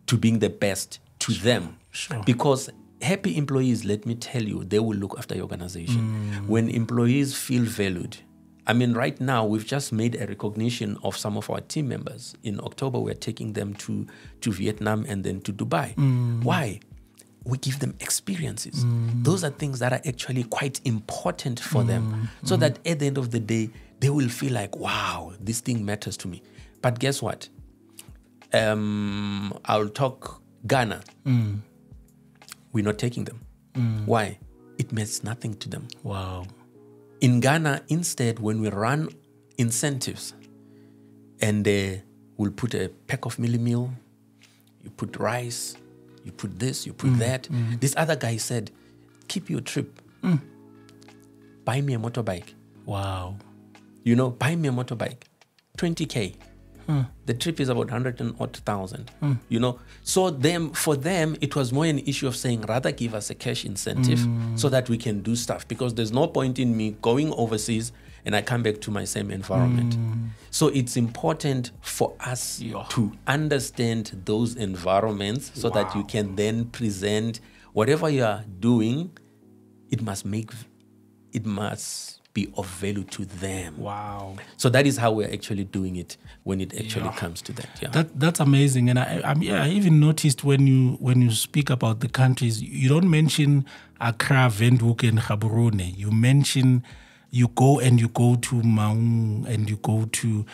to being the best to them. Because happy employees, let me tell you, they will look after your organization. When employees feel valued, I mean, right now, we've just made a recognition of some of our team members. In October, we're taking them to Vietnam and then to Dubai. Why? We give them experiences. Those are things that are actually quite important for them. So that at the end of the day, they will feel like, wow, this thing matters to me. But guess what? I'll talk Ghana. We're not taking them. Why? It means nothing to them. Wow. In Ghana, instead, when we run incentives and we'll put a pack of mealie meal, you put rice, you put this, you put that. This other guy said, keep your trip. Buy me a motorbike. Wow. You know, buy me a motorbike. 20K. The trip is about 100,000. You know, so for them, it was more an issue of saying, rather give us a cash incentive so that we can do stuff. Because there's no point in me going overseas and I come back to my same environment. So it's important for us to understand those environments so that you can then present whatever you are doing. It must make it must be of value to them. Wow. So that is how we're actually doing it when it actually comes to that. Yeah. That's amazing. And I even noticed when you speak about the countries, you don't mention Accra, Windhoek, and Gaborone. You mention you go to Maung and you go to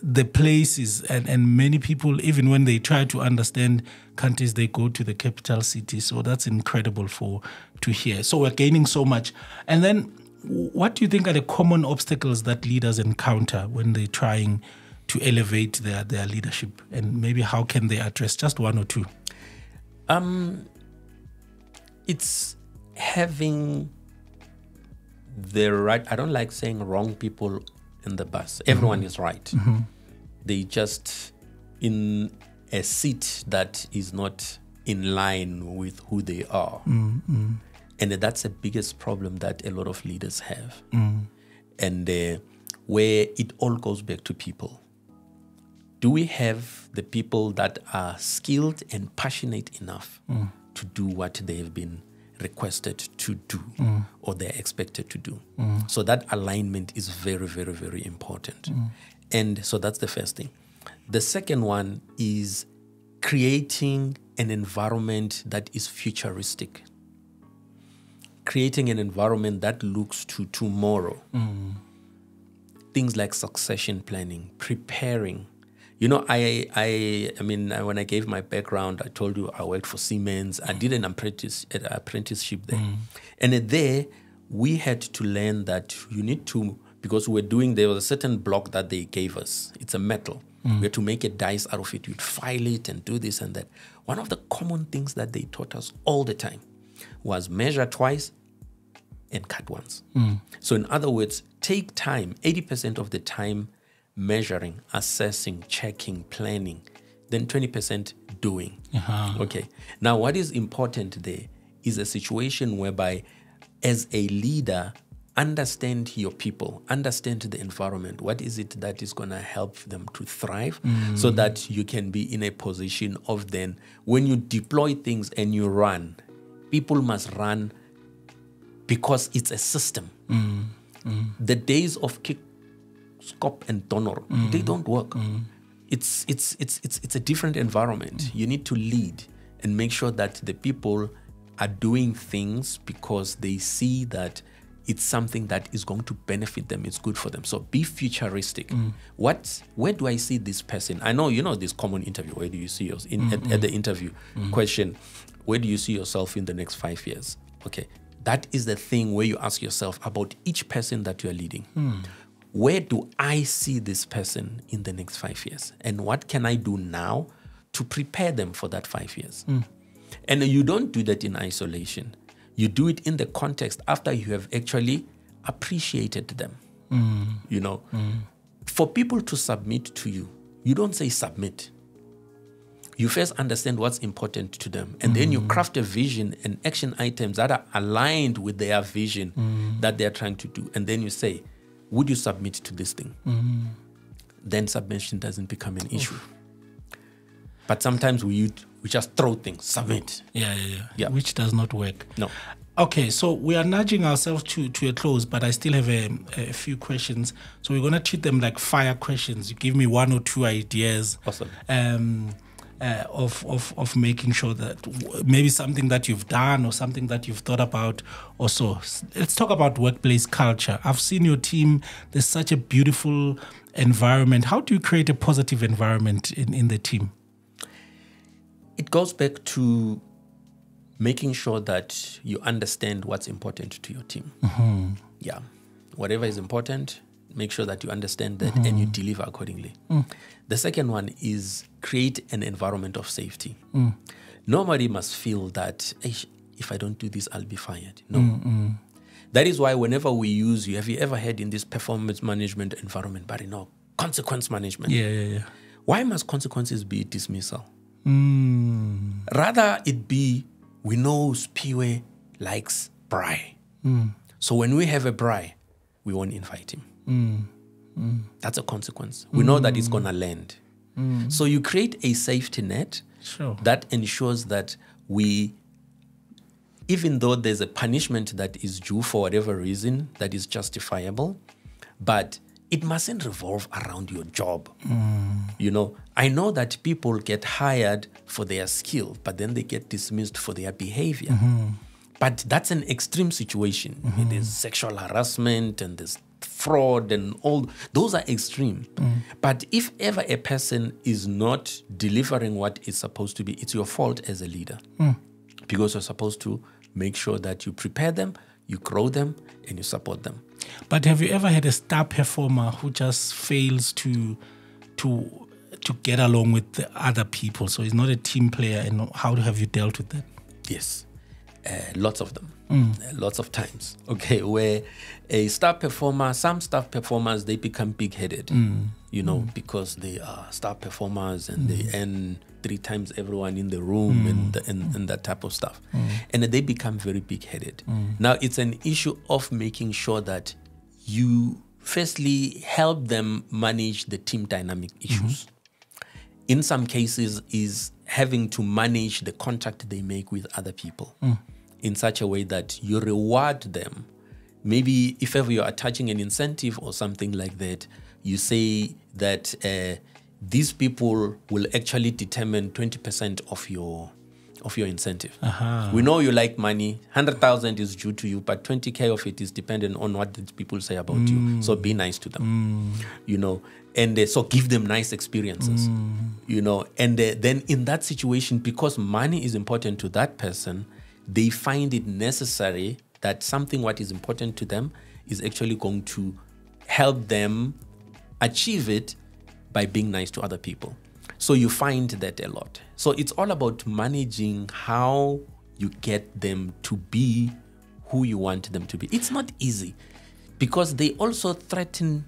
the places, and many people, even when they try to understand countries, they go to the capital city. So that's incredible to hear. So we're gaining so much. And then, what do you think are the common obstacles that leaders encounter when they're trying to elevate their leadership? And maybe how can they address just one or two? It's having the right, I don't like saying wrong people in the bus. Everyone is right. Mm-hmm. They just in a seat that is not in line with who they are. Mm-hmm. And that's the biggest problem that a lot of leaders have. And where it all goes back to people. Do we have the people that are skilled and passionate enough to do what they have been requested to do or they're expected to do? So that alignment is very, very, very important. And so that's the first thing. The second one is creating an environment that is futuristic. Creating an environment that looks to tomorrow. Things like succession planning, preparing. You know, I mean, when I gave my background, I told you I worked for Siemens. I did an apprenticeship there. And there, we had to learn that you need to, because there was a certain block that they gave us. It's a metal. We had to make a dice out of it. You'd file it and do this and that. One of the common things that they taught us all the time was measure twice and cut once. So in other words, take time, 80% of the time measuring, assessing, checking, planning, then 20% doing. Okay. Now, what is important there is a situation whereby as a leader, understand your people, understand the environment. What is it that is going to help them to thrive so that you can be in a position of then, when you deploy things and you run, people must run because it's a system. The days of kick, scop, and donor, they don't work. It's a different environment. You need to lead and make sure that the people are doing things because they see that it's something that is going to benefit them. It's good for them. So be futuristic. Where do I see this person? I know, this common interview. Where do you see yourself at the interview question? Where do you see yourself in the next 5 years? Okay. That is the thing where you ask yourself about each person that you are leading. Where do I see this person in the next 5 years? And what can I do now to prepare them for that 5 years? And you don't do that in isolation. You do it in the context after you have actually appreciated them. For people to submit to you, you don't say submit. You first understand what's important to them. And then you craft a vision and action items that are aligned with their vision that they're trying to do. And then you say, would you submit to this thing? Then submission doesn't become an issue. But sometimes we just throw things, submit. Yeah. Which does not work. No. Okay, so we are nudging ourselves to a close, but I still have a few questions. So we're going to treat them like fire questions. You give me one or two ideas. Awesome. Of making sure that maybe something that you've done or something that you've thought about also. Let's talk about workplace culture. I've seen your team. There's such a beautiful environment. How do you create a positive environment in the team? It goes back to making sure that you understand what's important to your team. Yeah. Whatever is important, make sure that you understand that and you deliver accordingly. The second one is create an environment of safety. Nobody must feel that, if I don't do this, I'll be fired. No. That is why whenever we use, have you ever had in this performance management environment, but consequence management? Yeah. Why must consequences be dismissal? Rather it be, we know Spiwe likes braai. So when we have a braai, we won't invite him. That's a consequence. We know that it's going to land. So you create a safety net that ensures that we even though there's a punishment that is due for whatever reason that is justifiable, but it mustn't revolve around your job. You know, I know that people get hired for their skill, but then they get dismissed for their behavior. But that's an extreme situation. There's sexual harassment and there's fraud and all. Those are extreme. But if ever a person is not delivering what is supposed to be, it's your fault as a leader. Because you're supposed to make sure that you prepare them, you grow them, and you support them. But have you ever had a star performer who just fails to get along with the other people? So he's not a team player, and how have you dealt with that? Yes, lots of them, lots of times. Okay, where a star performer, some star performers, they become big-headed, you know, because they are star performers and they earn 3 times everyone in the room and that type of stuff. And they become very big-headed. Now, it's an issue of making sure that you firstly help them manage the team dynamic issues. In some cases is having to manage the contact they make with other people in such a way that you reward them. Maybe if ever you're attaching an incentive or something like that, you say that these people will actually determine 20% of your incentive. We know you like money. 100,000 is due to you, but 20K of it is dependent on what the people say about you. So be nice to them, you know, and so give them nice experiences, you know. And then in that situation, because money is important to that person, they find it necessary that something what is important to them is actually going to help them achieve it by being nice to other people. So you find that a lot. So it's all about managing how you get them to be who you want them to be. It's not easy because they also threaten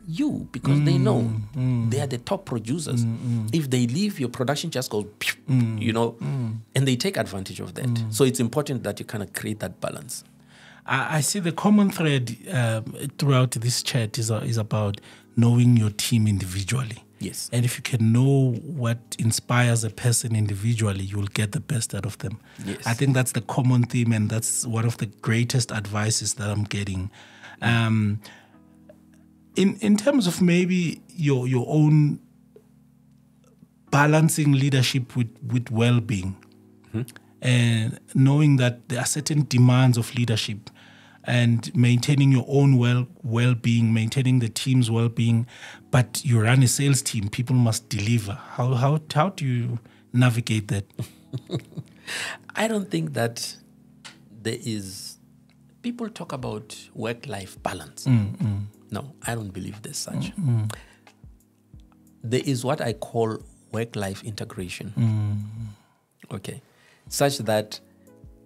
you because they know they are the top producers. If they leave, your production just goes, you know, and they take advantage of that. So it's important that you kind of create that balance. I see the common thread throughout this chat is about knowing your team individually. Yes. And if you can know what inspires a person individually, you will get the best out of them. Yes. I think that's the common theme, and that's one of the greatest advices that I'm getting. In terms of maybe your own balancing leadership with well-being, and knowing that there are certain demands of leadership, and maintaining your own well-being, maintaining the team's well-being, but you run a sales team, people must deliver. How do you navigate that? I don't think that there is... People talk about work-life balance. No, I don't believe there's such. There is what I call work-life integration. Okay. Such that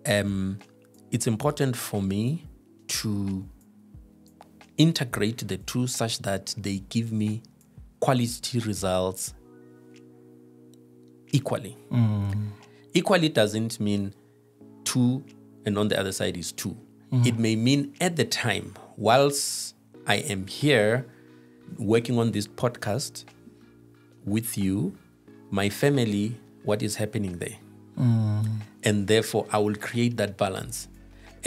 it's important for me to integrate the two such that they give me quality results equally. Equally doesn't mean 2 and on the other side is 2. It may mean at the time, whilst I am here working on this podcast with you, my family, what is happening there? And therefore, I will create that balance.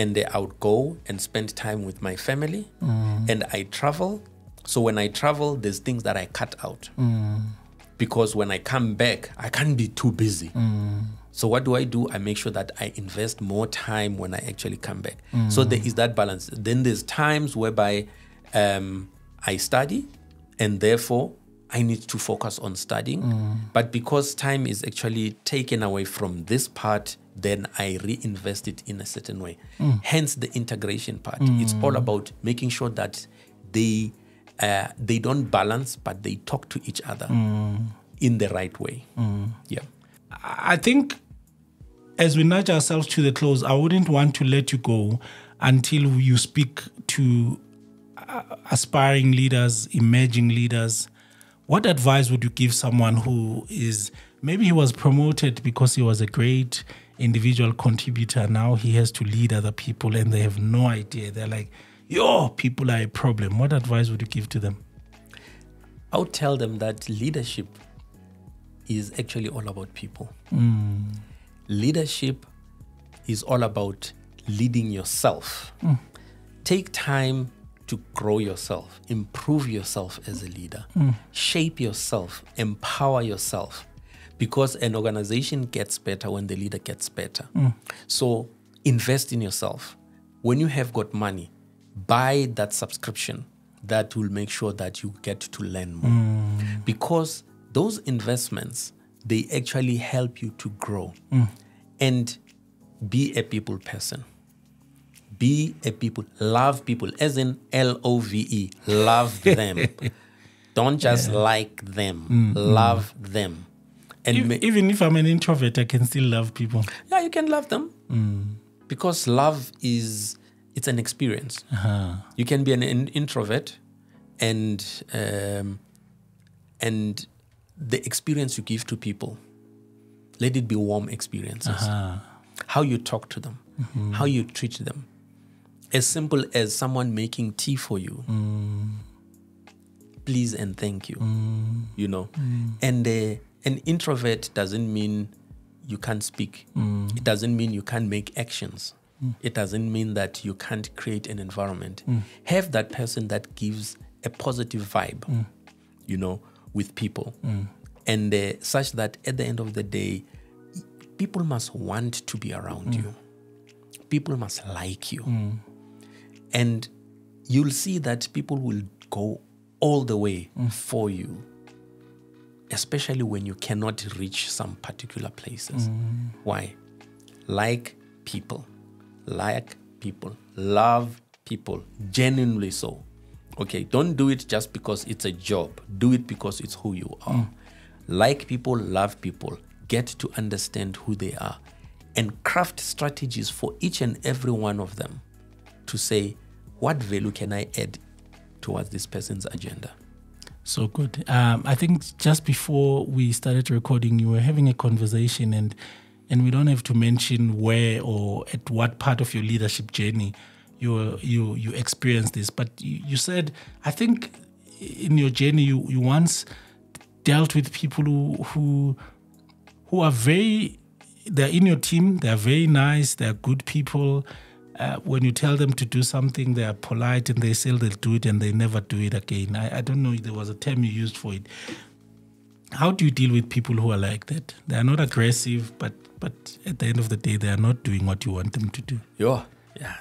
And I would go and spend time with my family. And I travel. So when I travel, there's things that I cut out. Because when I come back, I can't be too busy. So what do? I make sure that I invest more time when I actually come back. So there is that balance. Then there's times whereby I study, and therefore I need to focus on studying. But because time is actually taken away from this part, then I reinvest it in a certain way. Hence the integration part. It's all about making sure that they don't balance, but they talk to each other in the right way. Yeah. I think as we nudge ourselves to the close, I wouldn't want to let you go until you speak to aspiring leaders, emerging leaders. What advice would you give someone who is, maybe he was promoted because he was a great individual contributor, now he has to lead other people and they have no idea. They're like, yo, people are a problem. What advice would you give to them? I would tell them that leadership is actually all about people. Leadership is all about leading yourself. Take time to grow yourself, improve yourself as a leader, shape yourself, empower yourself, because an organization gets better when the leader gets better. So invest in yourself. When you have got money, buy that subscription that will make sure that you get to learn more. Because those investments, they actually help you to grow. And be a people person. Be a people, love people, as in Love, love them. Don't just like them, love them. And even if I'm an introvert, I can still love people. Yeah, you can love them. Because love it's an experience. You can be an introvert, and the experience you give to people, let it be warm experiences. How you talk to them, how you treat them. As simple as someone making tea for you. Please and thank you. You know. And an introvert doesn't mean you can't speak. It doesn't mean you can't make actions. It doesn't mean that you can't create an environment. Have that person that gives a positive vibe, you know, with people. And such that at the end of the day, people must want to be around you. People must like you. And you'll see that people will go all the way for you, especially when you cannot reach some particular places. Why? Like people, love people, genuinely so. Okay, don't do it just because it's a job. Do it because it's who you are. Like people, love people, get to understand who they are, and craft strategies for each and every one of them to say, what value can I add towards this person's agenda? So good. I think just before we started recording, you were having a conversation, and we don't have to mention where or at what part of your leadership journey you experienced this. But you said, I think in your journey, you once dealt with people who are they're in your team, they're very nice, they're good people. When you tell them to do something, they are polite and they say they'll do it and they never do it again. I don't know if there was a term you used for it. How do you deal with people who are like that? They are not aggressive, but at the end of the day, they are not doing what you want them to do. Yeah,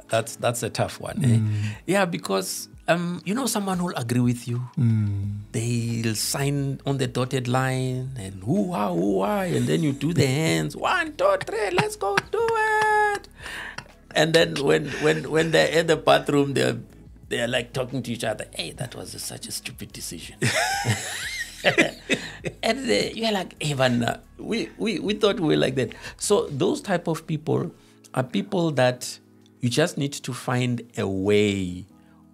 that's a tough one. Yeah, because someone will agree with you. They'll sign on the dotted line and hoo-ah, and then you do the hands. 1, 2, 3, let's go do it. And then when they're in the bathroom, they're like talking to each other. Hey, that was such a stupid decision. And you're like, hey, man, we thought we were like that. So those type of people are people that you just need to find a way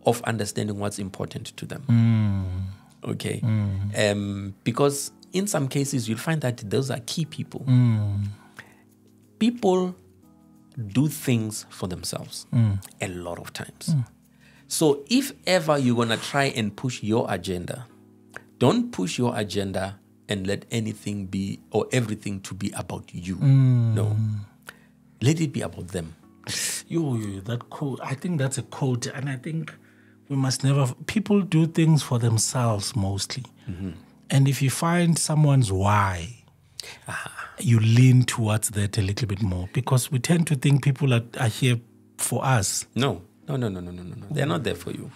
of understanding what's important to them. Okay? Because in some cases, you'll find that those are key people. People do things for themselves a lot of times. So if ever you're going to try and push your agenda, don't push your agenda and let anything be or everything to be about you. No. Let it be about them. That quote, I think that's a quote, and I think we must never... People do things for themselves mostly. And if you find someone's why, you lean towards that a little bit more, because we tend to think people are here for us. No. They're not there for you.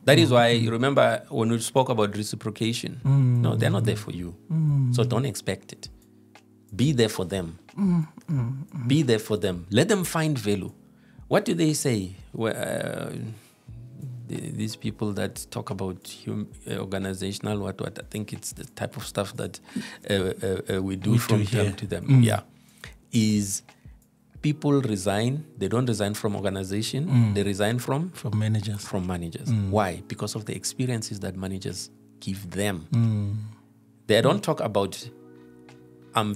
That is why, you remember when we spoke about reciprocation, no, they're not there for you. So don't expect it. Be there for them. Be there for them. Let them find value. What do they say? These people that talk about organizational what I think it's the type of stuff that we do from time to them. Is people resign. They don't resign from organization. They resign from managers. From managers. Why? Because of the experiences that managers give them. They don't talk about I'm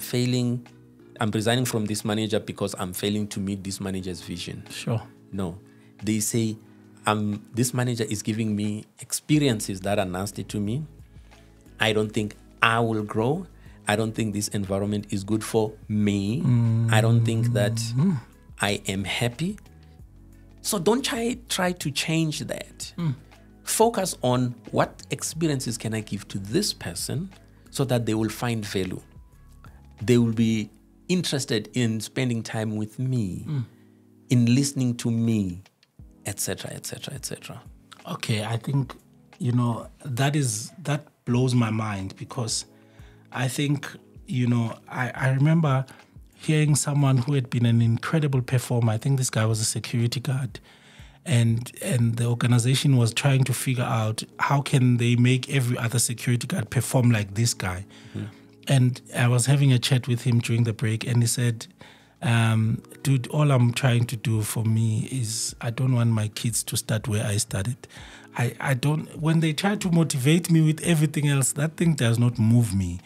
resigning from this manager because I'm failing to meet this manager's vision. Sure. No. They say this manager is giving me experiences that are nasty to me. I don't think I will grow. I don't think this environment is good for me. I don't think that I am happy. So don't try to change that. Focus on what experiences can I give to this person so that they will find value. They will be interested in spending time with me, in listening to me, etc., etc., etc. Okay, I think, that blows my mind, because I think, I remember hearing someone who had been an incredible performer. I think this guy was a security guard. And the organization was trying to figure out how can they make every other security guard perform like this guy. And I was having a chat with him during the break, and he said, dude, all I'm trying to do for me is I don't want my kids to start where I started. I don't, when they try to motivate me with everything else, that thing does not move me.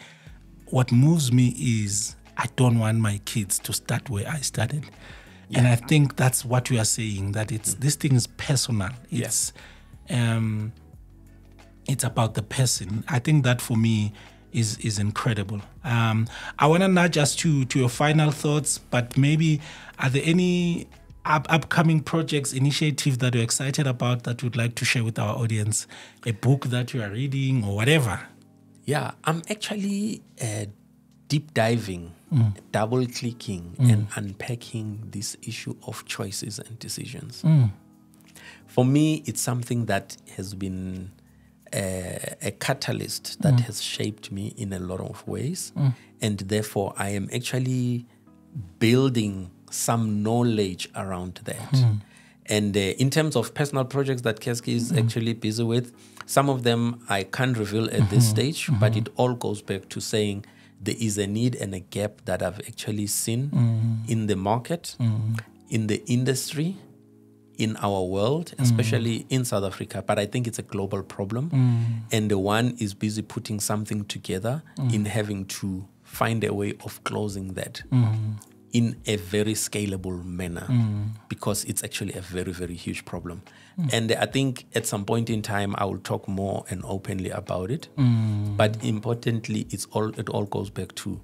What moves me is I don't want my kids to start where I started. Yeah. And I think that's what we are saying, that this thing is personal. It's about the person. I think that for me is incredible. I want to nudge us to your final thoughts, but maybe are there any upcoming projects, initiatives that you're excited about that you'd like to share with our audience? A book that you are reading or whatever? Yeah, I'm actually deep diving, double clicking and unpacking this issue of choices and decisions. For me, it's something that has been a catalyst that has shaped me in a lot of ways. And therefore, I am actually building some knowledge around that. And in terms of personal projects that Caskey is actually busy with, some of them I can't reveal at this stage, but it all goes back to saying there is a need and a gap that I've actually seen in the market, in the industry, in our world, especially in South Africa, but I think it's a global problem. And the one is busy putting something together in having to find a way of closing that in a very scalable manner, because it's actually a very, very huge problem. And I think at some point in time, I will talk more and openly about it. But importantly, it all goes back to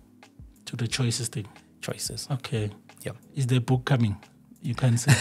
the choices thing. Choices. Okay. Yeah. Is the book coming? You can say.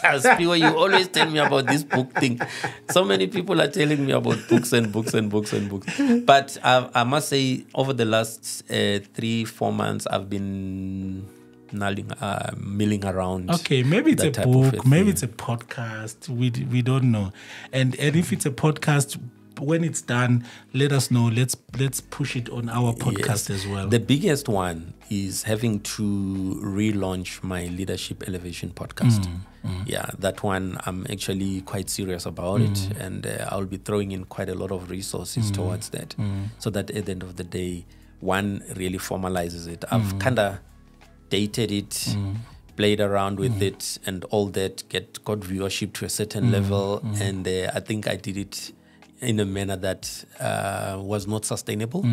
Spiwa, you always tell me about this book thing. So many people are telling me about books and books and books and books. But I must say, over the last 3-4 months, I've been milling around. Okay, maybe it's a book, maybe it's a podcast. We don't know. And if it's a podcast, when it's done, let us know. Let's push it on our podcast as well. The biggest one is having to relaunch my Leadership Elevation podcast. Yeah, that one I'm actually quite serious about it, and I'll be throwing in quite a lot of resources towards that, so that at the end of the day, one really formalizes it. I've kind of dated it, played around with it, and all that, got viewership to a certain level, and I think I did it in a manner that was not sustainable.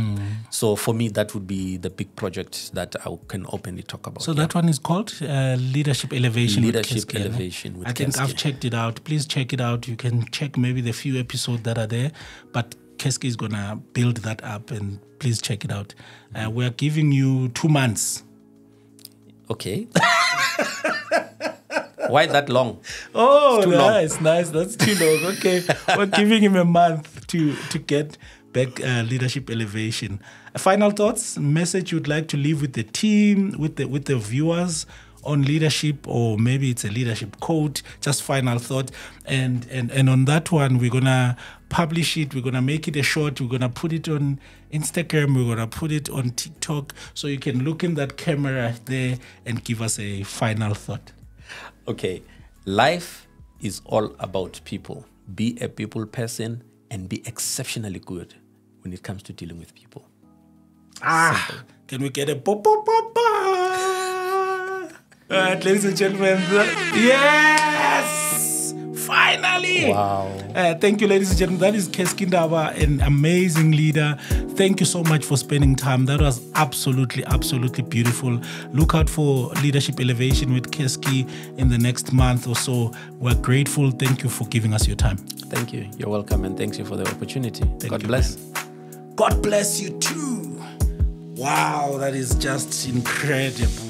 So for me, that would be the big project that I can openly talk about. So that one is called Leadership Elevation. Leadership Elevation with Caskey. I think I've checked it out. Please check it out. You can check maybe the few episodes that are there, but Caskey is going to build that up, and please check it out. We're giving you 2 months. Okay. Why that long? Oh, nice. That's too long. Okay. We're giving him a month to get back Leadership Elevation. Final thoughts, message you'd like to leave with the team, with the viewers on leadership, or maybe it's a leadership quote, just final thought. And on that one, we're going to publish it. We're going to make it a short. We're going to put it on Instagram. We're going to put it on TikTok. So you can look in that camera there and give us a final thought. Okay. Life is all about people. Be a people person and be exceptionally good when it comes to dealing with people. Simple. Can we get a pop? All right, ladies and gentlemen. Yes! Finally! Wow. Thank you, ladies and gentlemen. That is Caskey Ndaba, an amazing leader. Thank you so much for spending time. That was absolutely, absolutely beautiful. Look out for Leadership Elevation with Caskey in the next month or so. We're grateful. Thank you for giving us your time. Thank you. You're welcome, and thanks you for the opportunity. God bless. Man. God bless you too. Wow, that is just incredible.